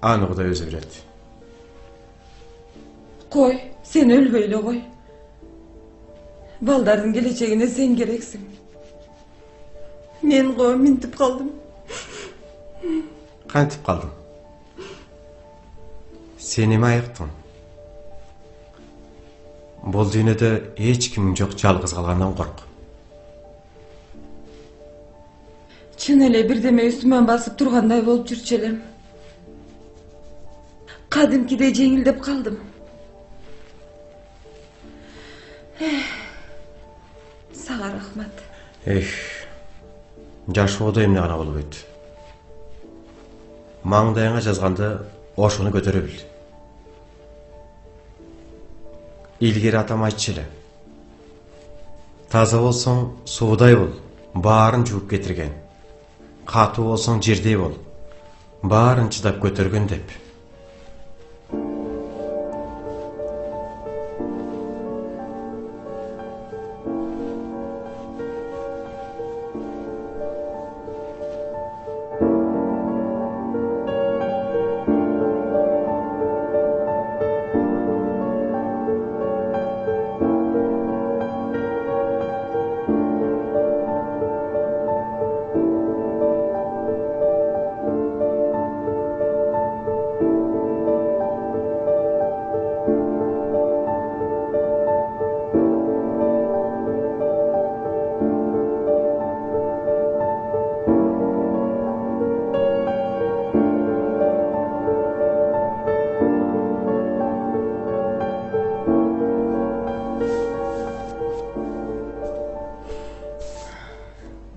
S3: аны Кудай өзү билет.
S2: Koy, sen өлбөй эле кой. Балдардын келечегине sen керексиң. Мен го минтип калдым.
S3: Кантип калдың? Сен эме айыктың? Бул дүйнөдө эч кимиң жок, жалгыз калгандан корк.
S2: Чын эле бирдеме үстүмөн басып тургандай болуп жүрчү элем. Кадимкидей жеңилдеп калдым. Сага рахмат.
S3: Жашоодо эмне гана болбойт. Маңдайыңа жазганды ошону көтөрө бил. Илгери атам айтчу эле. Таза болсоң суудай бол, баарын жууп кетирген. Катуу болсоң жердей бол, баарын чыдап көтөргөн деп.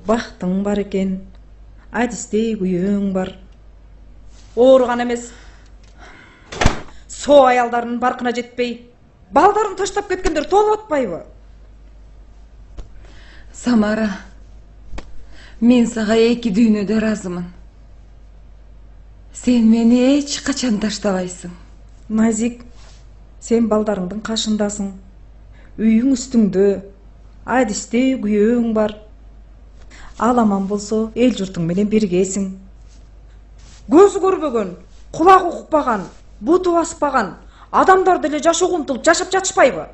S6: Бактың бар экен, адистей күйөөң бар. Ооруган эмес. Соо аялдардын баркына жетпей, балдарын таштап кеткендер толуп атпайбы?
S2: Самара, мен сага эки дүйнөдө разымын. Сен мени эч качан таштабайсың.
S6: Назик, сен балдарыңдын кашындасың. Үйүң үстүңдө, адистей күйөөң бар. Ал аман болсо, эл журтуң менен биргесиң. Көзү көрбөгөн, кулагы укпаган, буту баспаган адамдар деле жашоого умтулуп жашап жатышпайбы?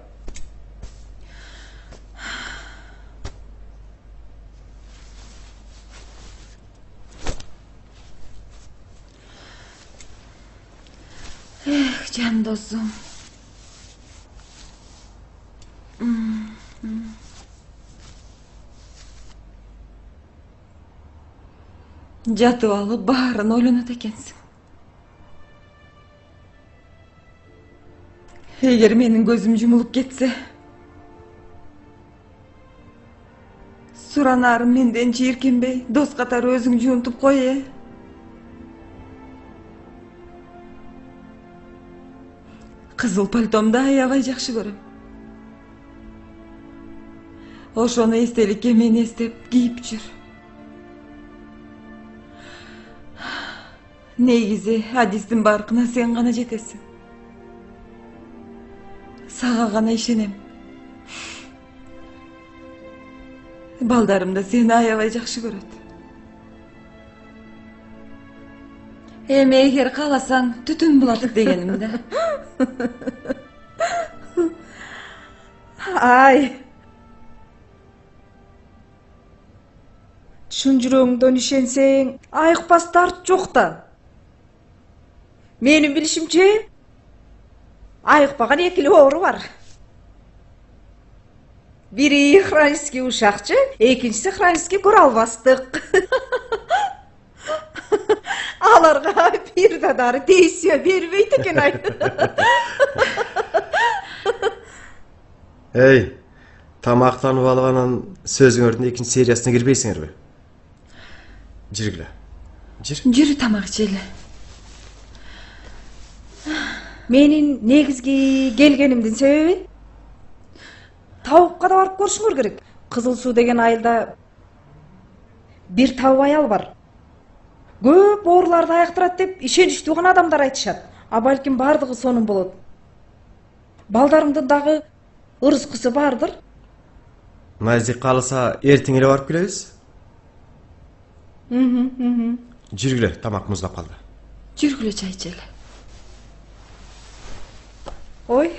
S2: Жан досум. Жатып алып баарын ойлонот экенсиң. Эгер менин көзүм жумулуп кетсе, суранарым менден жийиркенбей, дос катары өзүң жуунтуп кой. Кызыл пальтомду аябай жакшы көрөм. Ошону эстеликке мени эстеп кийип жүр. Негизи адистин баркына сен гана жетесиң. Сага гана ишенем. Балдарым да сени аябай жакшы көрөт. Eğer kalasan tütün buladık degenimde.
S6: Ay. Şun жүрөгүңдөн ишенсең, айыкпас тарт жок да. Менин билишимче, айыкпаган экили оору бар. Бири хронический ушакчы, экинчиси хронический куралбастык. Аларга бир да дары тийсе бербейт экен ай.
S4: Эй, тамактанып алганан сөзүңөрдүн экинчи сериясына кирбейсиңерби? Жүргүлө.
S2: Жүрү тамак жели.
S6: Менин негизги келгенимдин себеби табукка да барып көрүшүңөр керек. Кызыл суу деген айылда бир табып аял бар. Көп ооруларды аяктырат деп ишеничтүү гана адамдар айтышат. А балким бардыгы сонун болот. Балдарымдын дагы ырыскысы бардыр.
S4: Наzik кааласа эртең эле барып келебиз. Жүргүлө, тамак муздап калды.
S2: Жүргүлө чай жели.
S6: Ой.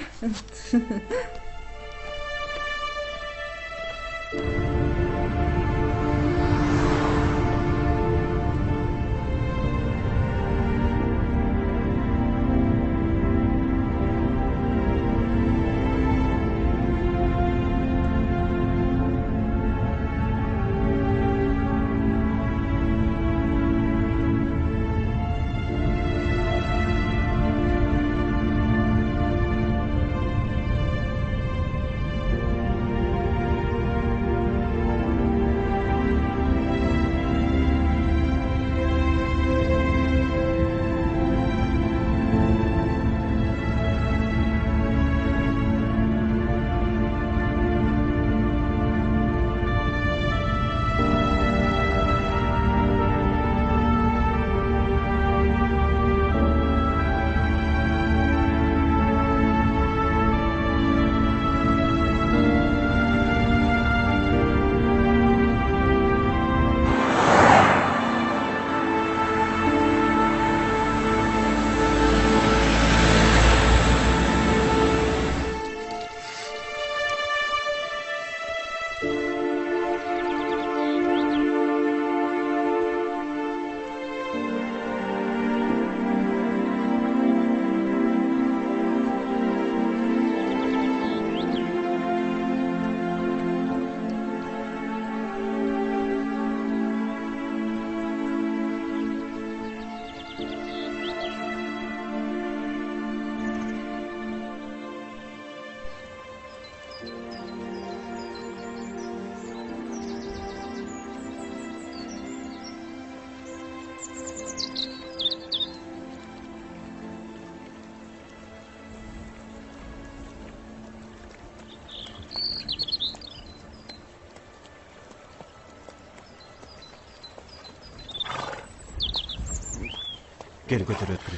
S4: Gel götür ötürü.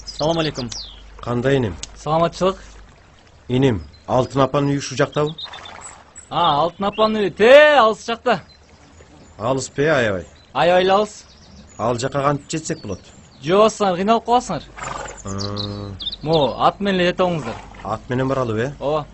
S5: Салам алейкум.
S4: Кандай иним?
S12: Саламатчылык.
S4: Иним, Алтын апанын үйү ушул жактабы?
S12: Алтын апанын үйү те алыс жакта.
S4: Алыс бе, аябай?
S12: Аябай алыс.
S4: Ал жака кантип жетсек болот?
S12: Жоосаңар кыйналып каласыңар. Мо, ат менен эле жете алыңыздар.
S4: Ат менен баралы бе?
S12: Ооба.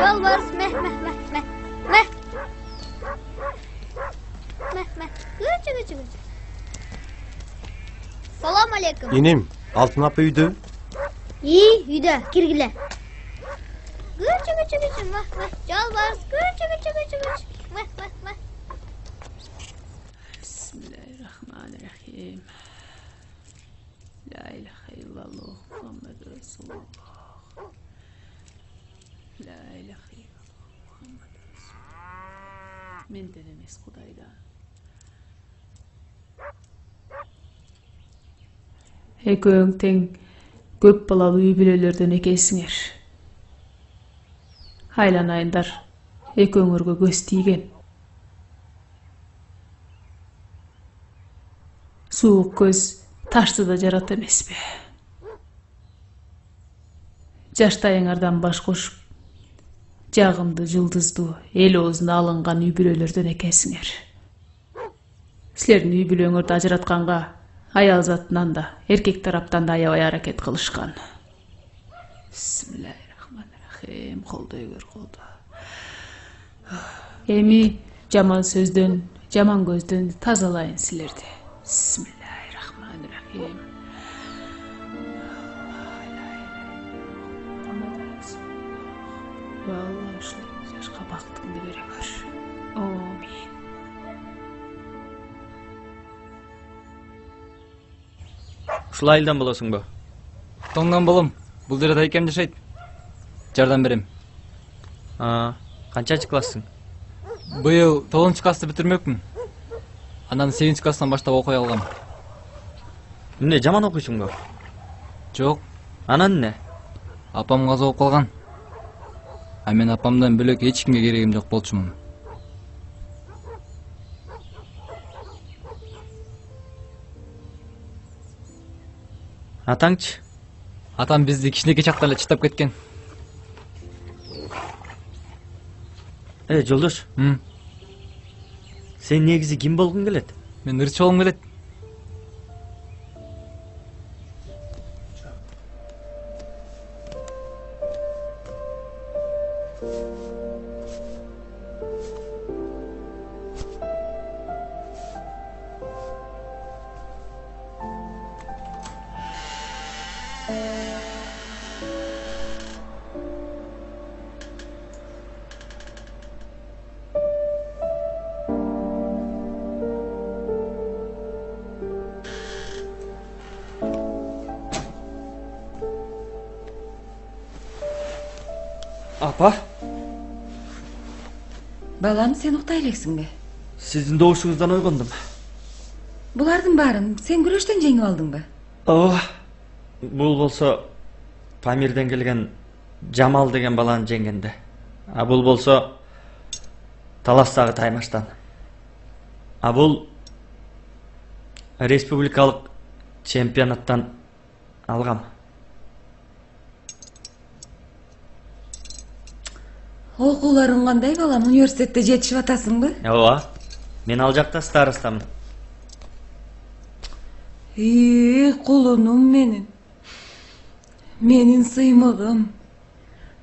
S14: Yolbars meh. Gıcı. Salam aleyküm.
S4: İnim, Алтын апа үйдө?
S14: İyi, үйдө, киргиле. Gıcı. Yolbars, gıcı. Meh.
S1: Bismillahirrahmanirrahim. La ilahe illallah Muhammed Resulullah. La ilahe illallah Muhammed Resulullah. Menden emes Kudaydan. Экөөң тең көп балалуу үй бүлөлөрдөн экенсиңер. Айланайындар, экөөңөргө көз тийген. Суук көз ташты да жарат эмеспи? Жаштайыңардан баш кошуп, жагымды, жылдыздуу, эл оозуна алынган үй бүлөлөрдөн экенсиңер. Силердин үй бүлөңөрдү ажыратканга аял затынан да, эркек тараптан да аябай аракет кылышкан. Бисмиллахиррахманиррахим. Колдой көр, колдо. Эми жаман сөздөн, жаман көздөн тазалайын силерди. Бисмиллахиррахманиррахим. Алла ушул жашка бактыңды бере көр. Амин.
S5: Ушул айылдан болосуңбу?
S12: Тоңдан болом. Бул жерде тайкем жашайт. Жардам берем.
S5: Канчанчы класссың?
S12: Быйыл 9 классты бүтүрмөкмүн. Анан 8 класстан баштап окуй алгам.
S5: Эмне, жаман окуйсуңбу?
S12: Жок.
S5: Анан эмне?
S12: Апам каза болуп калган. А мен апамдан бөлөк эч кимге керегим жок болчумун.
S5: Атаңчы?
S12: Атам бизди кичинекей чактан эле чыттап кеткен.
S5: Жолдош. Сен негизи ким болгуң келет?
S12: Мен ырчы болгум келет.
S5: Апа?
S2: Балам, сен уктай элексиңби?
S5: Сиздин добушуңуздан ойгондум.
S2: Булардын баарын сен күрөштөн жеңип алдыңбы?
S5: Бул болсо Памирден келген Жамал деген баланы жеңгенде. А бул болсо Таластагы Таймаштан. А бул республикалык чемпионаттан алгам.
S2: Окууларың кандай, балам? Университетте жетишип атасыңбы?
S5: Ооба. Мен ал жакта старостамын.
S2: Кулунум менин. Менин сыймыгым.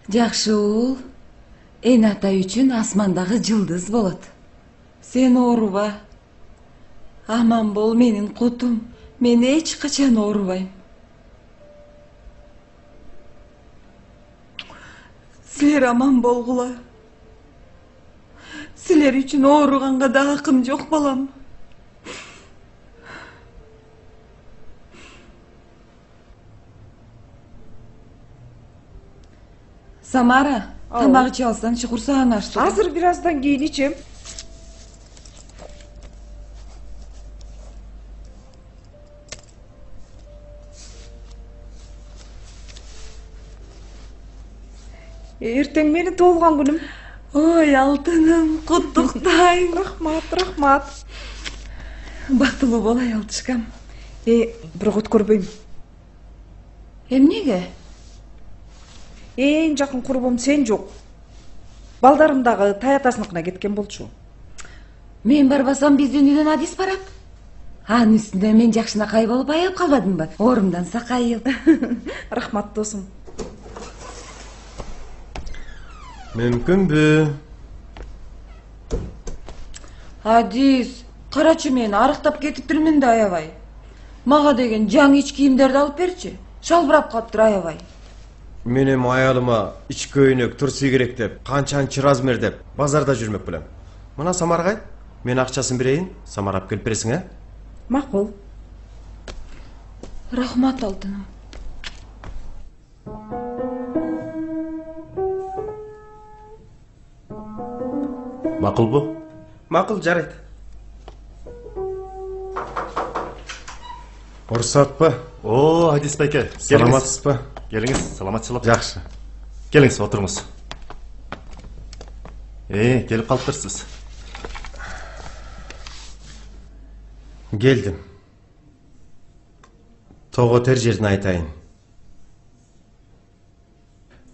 S2: Жакшы уул. Эн ата үчүн асмандагы жылдыз болот. Сен ооруба. Аман бол, менин кутум. Мен эч качан оорубайм. Силер аман болгула. Силер үчүн ооруганга да акым жок, балам. Самара, тамак ичип алсаңчы, курсагың ачты.
S6: Азыр бир аздан кийин ичем. Эртең менин тоолгон күнүм.
S2: Ой, алтыным, куттуктайм.
S6: Рахмат.
S2: Бактылуу болай, алтышкам.
S6: Бирок өткөрбөйм.
S2: Эмнеге?
S6: Эң жакын курбум сен жок. Балдарым дагы таятасыныкына кеткен болчу.
S2: Мен барбасам биздин үйдөн адис барат. Анын үстүнө мен жакшынакай болуп аяп калбадымбы? Оорумдан сакайып.
S6: Рахмат досум.
S3: Мүмкүнбү?
S2: Адис, карачы, мен арыктап кетиптирмин да аябай. Мага деген жаңы ич кийимдерди алып берчи. Шалбырап калыптыр аябай.
S3: Мен эми аялыма ич көйнөк турсу керек деп, канчанчы размер деп базарда жүрмөк белем. Мына Самаргай, мен акчасын берейин, самарап келип бересиң, э?
S6: Макул.
S2: Рахмат, алтыным.
S3: Макулбу? Макул, жарайт.
S4: Урсат па?
S15: О, Адис байке.
S4: Саламатсыз ба?
S15: Келіңіз, саламатшылық.
S4: Жақсы.
S15: Келіңіз, отырыңыз. Келіп қалыптырсыз.
S3: Келдім. Тоғытер жерін айтайын.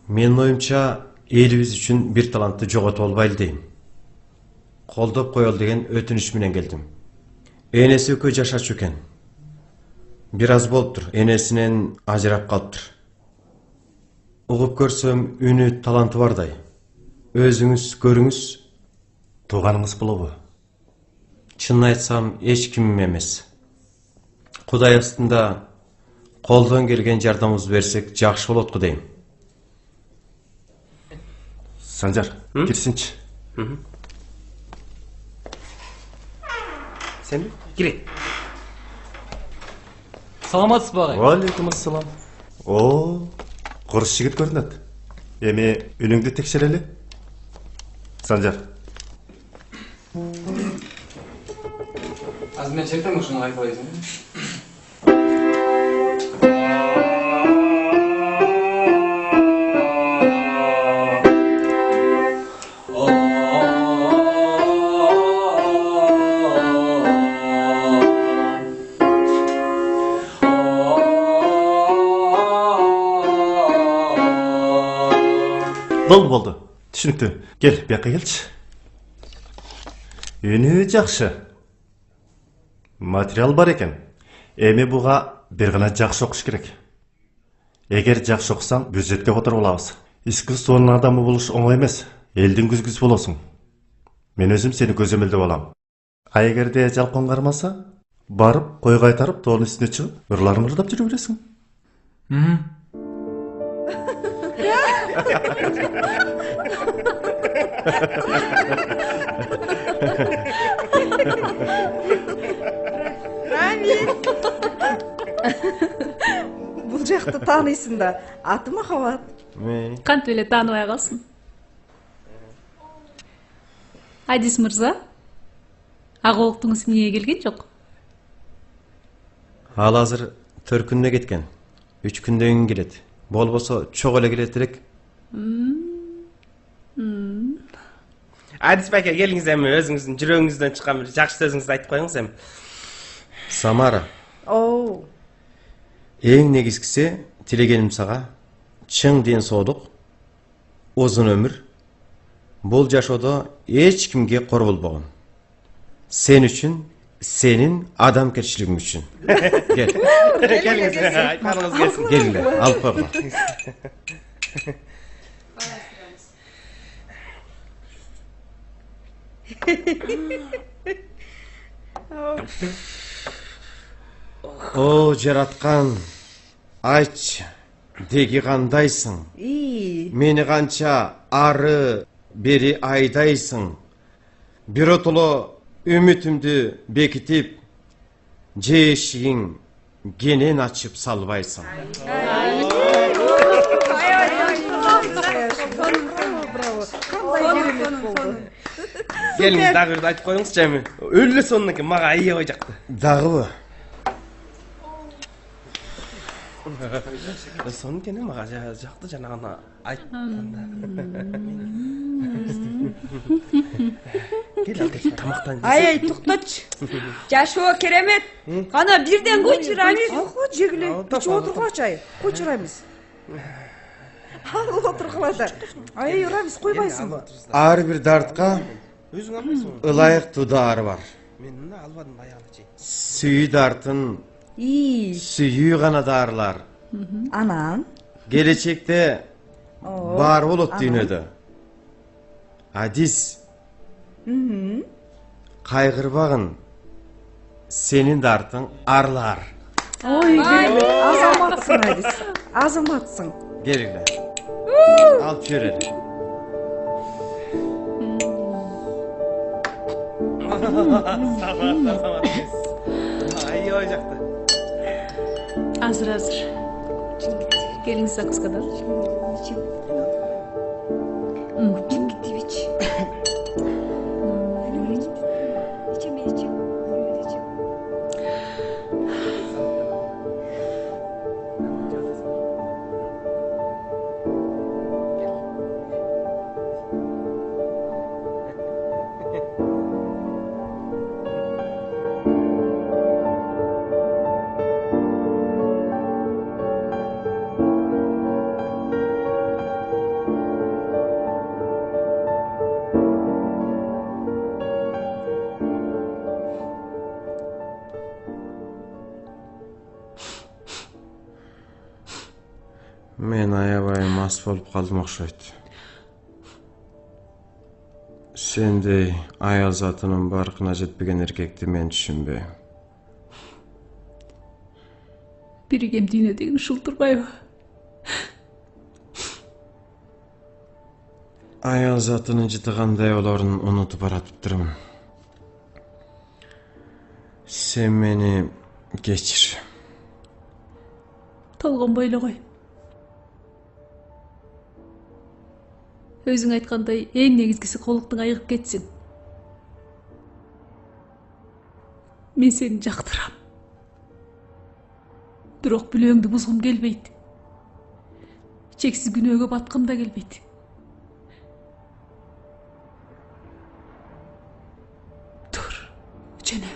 S3: Менің ойымша, еліміз үшін бір талантты жоғалтып албайлы дейм. Қолдап қойыл деген өтініш менен келдім. Енесі өкөй жашач екен. Biraz болыптыр, енесінен ажырап қалыптыр. Ұғып көрсем, үні таланты бардай. Өзіңіз көріңіз.
S15: Туғаныңыз бұл обы?
S3: Шынын айтсам, ешкімім емес. Құдай астында қолдан келген жардамымыз берсек, жақсы болот дейм.
S15: Санжар, кірсінші.
S3: Сен кире.
S12: Саламатсыз ба ағай?
S15: Уалейкумассалам. О, құрыс жігіт көрінеді. Еме, үніңді текшерелі? Санжар.
S12: Аз мен чектім ұшын айтпайсың.
S15: Болды. Түсінікті. Кел, бияққа келші. Үні жақшы. Материал бар екен. Эми буга бир гана жакшы окуш керек. Эгер жакшы окусаң, бюджетке отуруп алабыз. Искусствонун адамы болуш оңой эмес. Элдин күзгүсү болосуң. Мен өзүм сени көзөмөлдөп алам. А эгерде жалкон кармаса, барып кой кайтарып, тоонун үстүнө чыгып, ырларын ырдап жүрө бересиң.
S6: Бұл жақты танисың да, аты Махаббат.
S1: Қант эле тааныбай калсын. Адис мырза, агуулуктуңуз эмнеге келген жок?
S3: Ал азыр 4 күндө кеткен. 3 күндөн кийин келет. Болбосо чок эле келет элек. Адис байке, келиңиз эми өзүңүздүн жүрөгүңүздөн чыккан бир жакшы сөзүңүздү айтып коюңуз эми. Самара. Эң негизгиси тилегеним сага чың ден соолук, узун өмүр. Бул жашоодо эч кимге кор болбогон. Сен үчүн, сенин адамгерчилигиң үчүн. Кел. Келиңиз, айтпаңыз келсин. Келиңиз, алып койгула. О, жараткан, айтчы, деги кандайсың? Мени канча ары бери айдайсың? Биротоло үмүтүмдү бекитип, же эшигиң кенен ачып салбайсың? Келиңиз, дагы бир айтып коюңузчу эми. Өлү сонунан кийин мага аябай жакты. Дагыбы? Сонун кene мага жакты жанагына айтканда. Кел, тамактан.
S2: Ай, туктачы. Жашоо керемет. Кана бирден койчу Рамиз.
S6: Жегиле, ич отургачы ай. Койчу Рамиз. Ал отургула. Ай, Рамиз койбайсың.
S3: Ар бир дартка ылайыктуу дары бар. Мен албадым аягычы. Сүйүү дартын сүйүү гана дарылар.
S6: Анан?
S3: Келечекте бар болот дүйнөдө. Адис. Кайгырбагын. Сенин дартың арлар.
S6: Ой, азаматсың Адис. Азаматсың.
S3: Келгиле. Алып жүрели. Аябай жакты.
S1: Азыр. Келиңиз закускадан.
S3: Мен аябай мас болуп калдым окшойт. Сендей аял затынын баркына жетпеген эркекти мен түшүнбөйм.
S1: Биригем дүйнө деген ушул турбайбы?
S3: Аял затынын жытыгандай олорун унутуп баратыптырмын. Сен мени кечир.
S1: Толгонбой эле кой. Өзүң айткандай эң негизгиси колуктуң айыгып кетсин. Мен сени жактырам. Бирок бүлөөңдү бузгум келбейт. Чексиз күнөөгө баткым да келбейт. Тур, жана.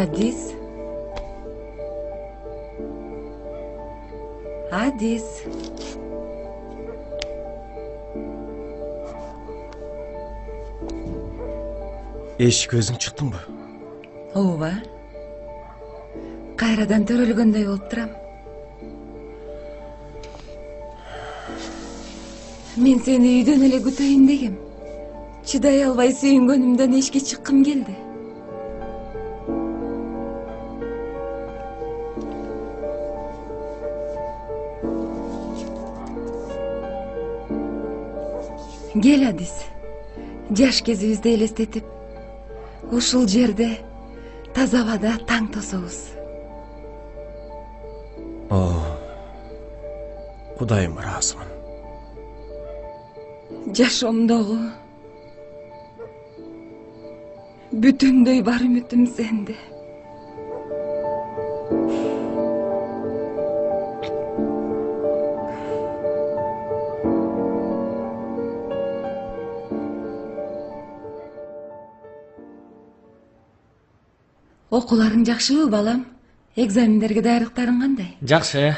S2: Адис. Адис.
S3: Эшик өзүң чыктыңбы?
S2: Ооба. Кайрадан төрөлгөндөй болуп турам. Мен сени үйдөн эле күтөйүн дегем. Чыдай албай сүйүнгөнүмдөн эшикке чыккым келди. Кел Адис. Жаш кезибизди элестетип, ушул жерде таза абада таң тособуз.
S3: Кудайым ыраазымын.
S2: Жашоомдогу бүтүндөй бар үмүтүм сенде. Окууларың жакшыбы, балам? Экзамендерге даярдыктарың кандай?
S5: Жакшы.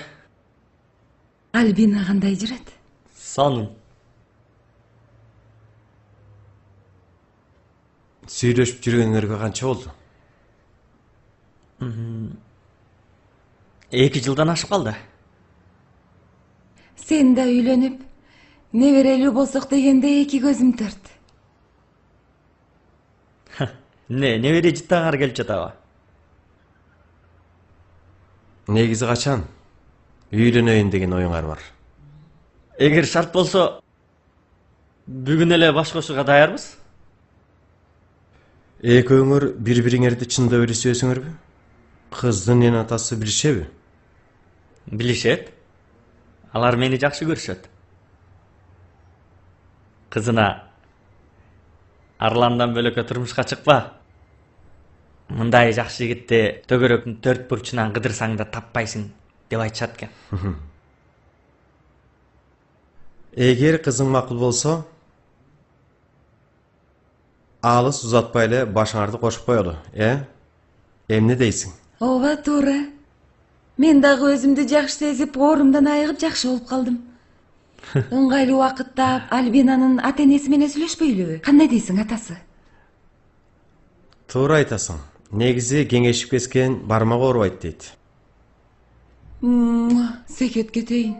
S2: Альбина кандай жүрөт?
S5: Сонун.
S3: Сүйлөшүп жүргөнүңөргө канча болду?
S5: 2 жылдан ашып калды.
S2: Сен да үйлөнүп, неберелүү болсок дегенде 2 көзүм төрт.
S5: Небере жыттаңар келип жатабы?
S3: Негизи качан үйлөнөйүн деген оюңар бар?
S5: Эгер шарт болсо, бүгүн эле баш кошууга даярбыз.
S3: Экөөңөр бири-бириңерди чындап эле сүйөсүңөрбү? Кыздын эн атасы билишеби?
S5: Билишет. Алар мени жакшы көрүшөт. Кызына Арландан бөлөккө турмушка чыкпа. Мындай жакшы жигитти төгөрөктүн төрт бурчунан кыдырсаң да таппайсың деп айтышат экен.
S3: Эгер кызың макул болсо, алыс узатпай эле башыңарды кошуп коелу, Эмне дейсиң?
S2: Ооба, туура. Мен дагы өзүмдү жакшы сезип, оорумдан айыгып жакшы болуп калдым. Ыңгайлуу убакытта Альбинанын ата-энеси менен сүйлөшпөйлүбү? Кандай дейсиң, атасы?
S3: Туура айтасың. Негизи кеңешип кескен бармак оорубайт дейт.
S2: Секетке тейин.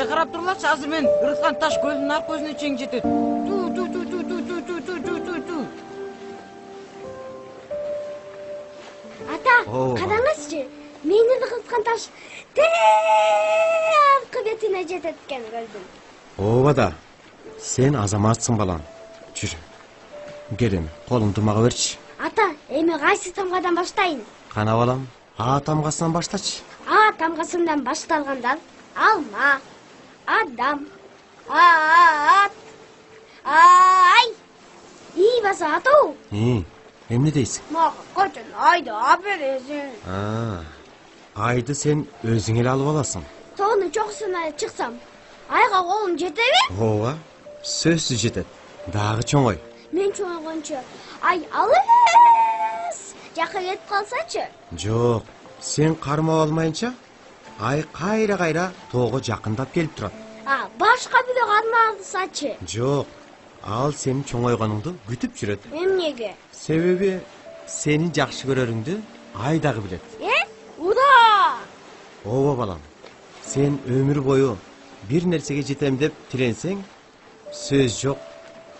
S10: Карап турлачы, азыр мен ырыткан таш көлдүн ар көзүнө чейин жетет.
S14: Ата, караңызчы. Менин ырыткан таш аркы бетине жетет экен көлдүн.
S3: Ооба да. Сен азаматсың балам. Жүр. Кел эми, колуңду мага берчи.
S14: Ата, эми кайсы тамгадан баштайын?
S3: Кана балам, А тамгасынан баштачы.
S14: А тамгасынан башталганда алма, адам, ат, ай. И баса атуу.
S3: Эмне дейсиң?
S14: Мага качан айды абересиң.
S3: Айды сен өзүң эле алып аласың.
S14: Тоонун чокусуна чыксам, айга колум жетеби?
S3: Ооба, сөзсүз жетет. Дагы чоңой.
S14: Мен чоңойгончо ай алыс. Жакка кетип калсачы?
S3: Жок, сен кармап алмайынча, ай кайра тоого жакындап келип турат.
S14: Башка бирөө кармасачы?
S3: Жок, ал сенин чоңойгонуңду күтүп жүрөт.
S14: Эмнеге?
S3: Себеби сени жакшы көрөрүңдү ай дагы билет.
S14: Уда!
S3: Ооба балам, сен өмүр бою бир нерсеге жетем деп тиренсең, сөз жок,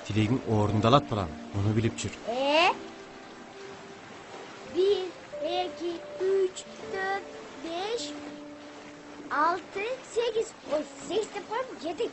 S3: тилегиң орундалат балам. Муну билип жүр.
S14: 1, 2, 3, 4, 5, 6, 8. Ой, 8 деп коюп, 7.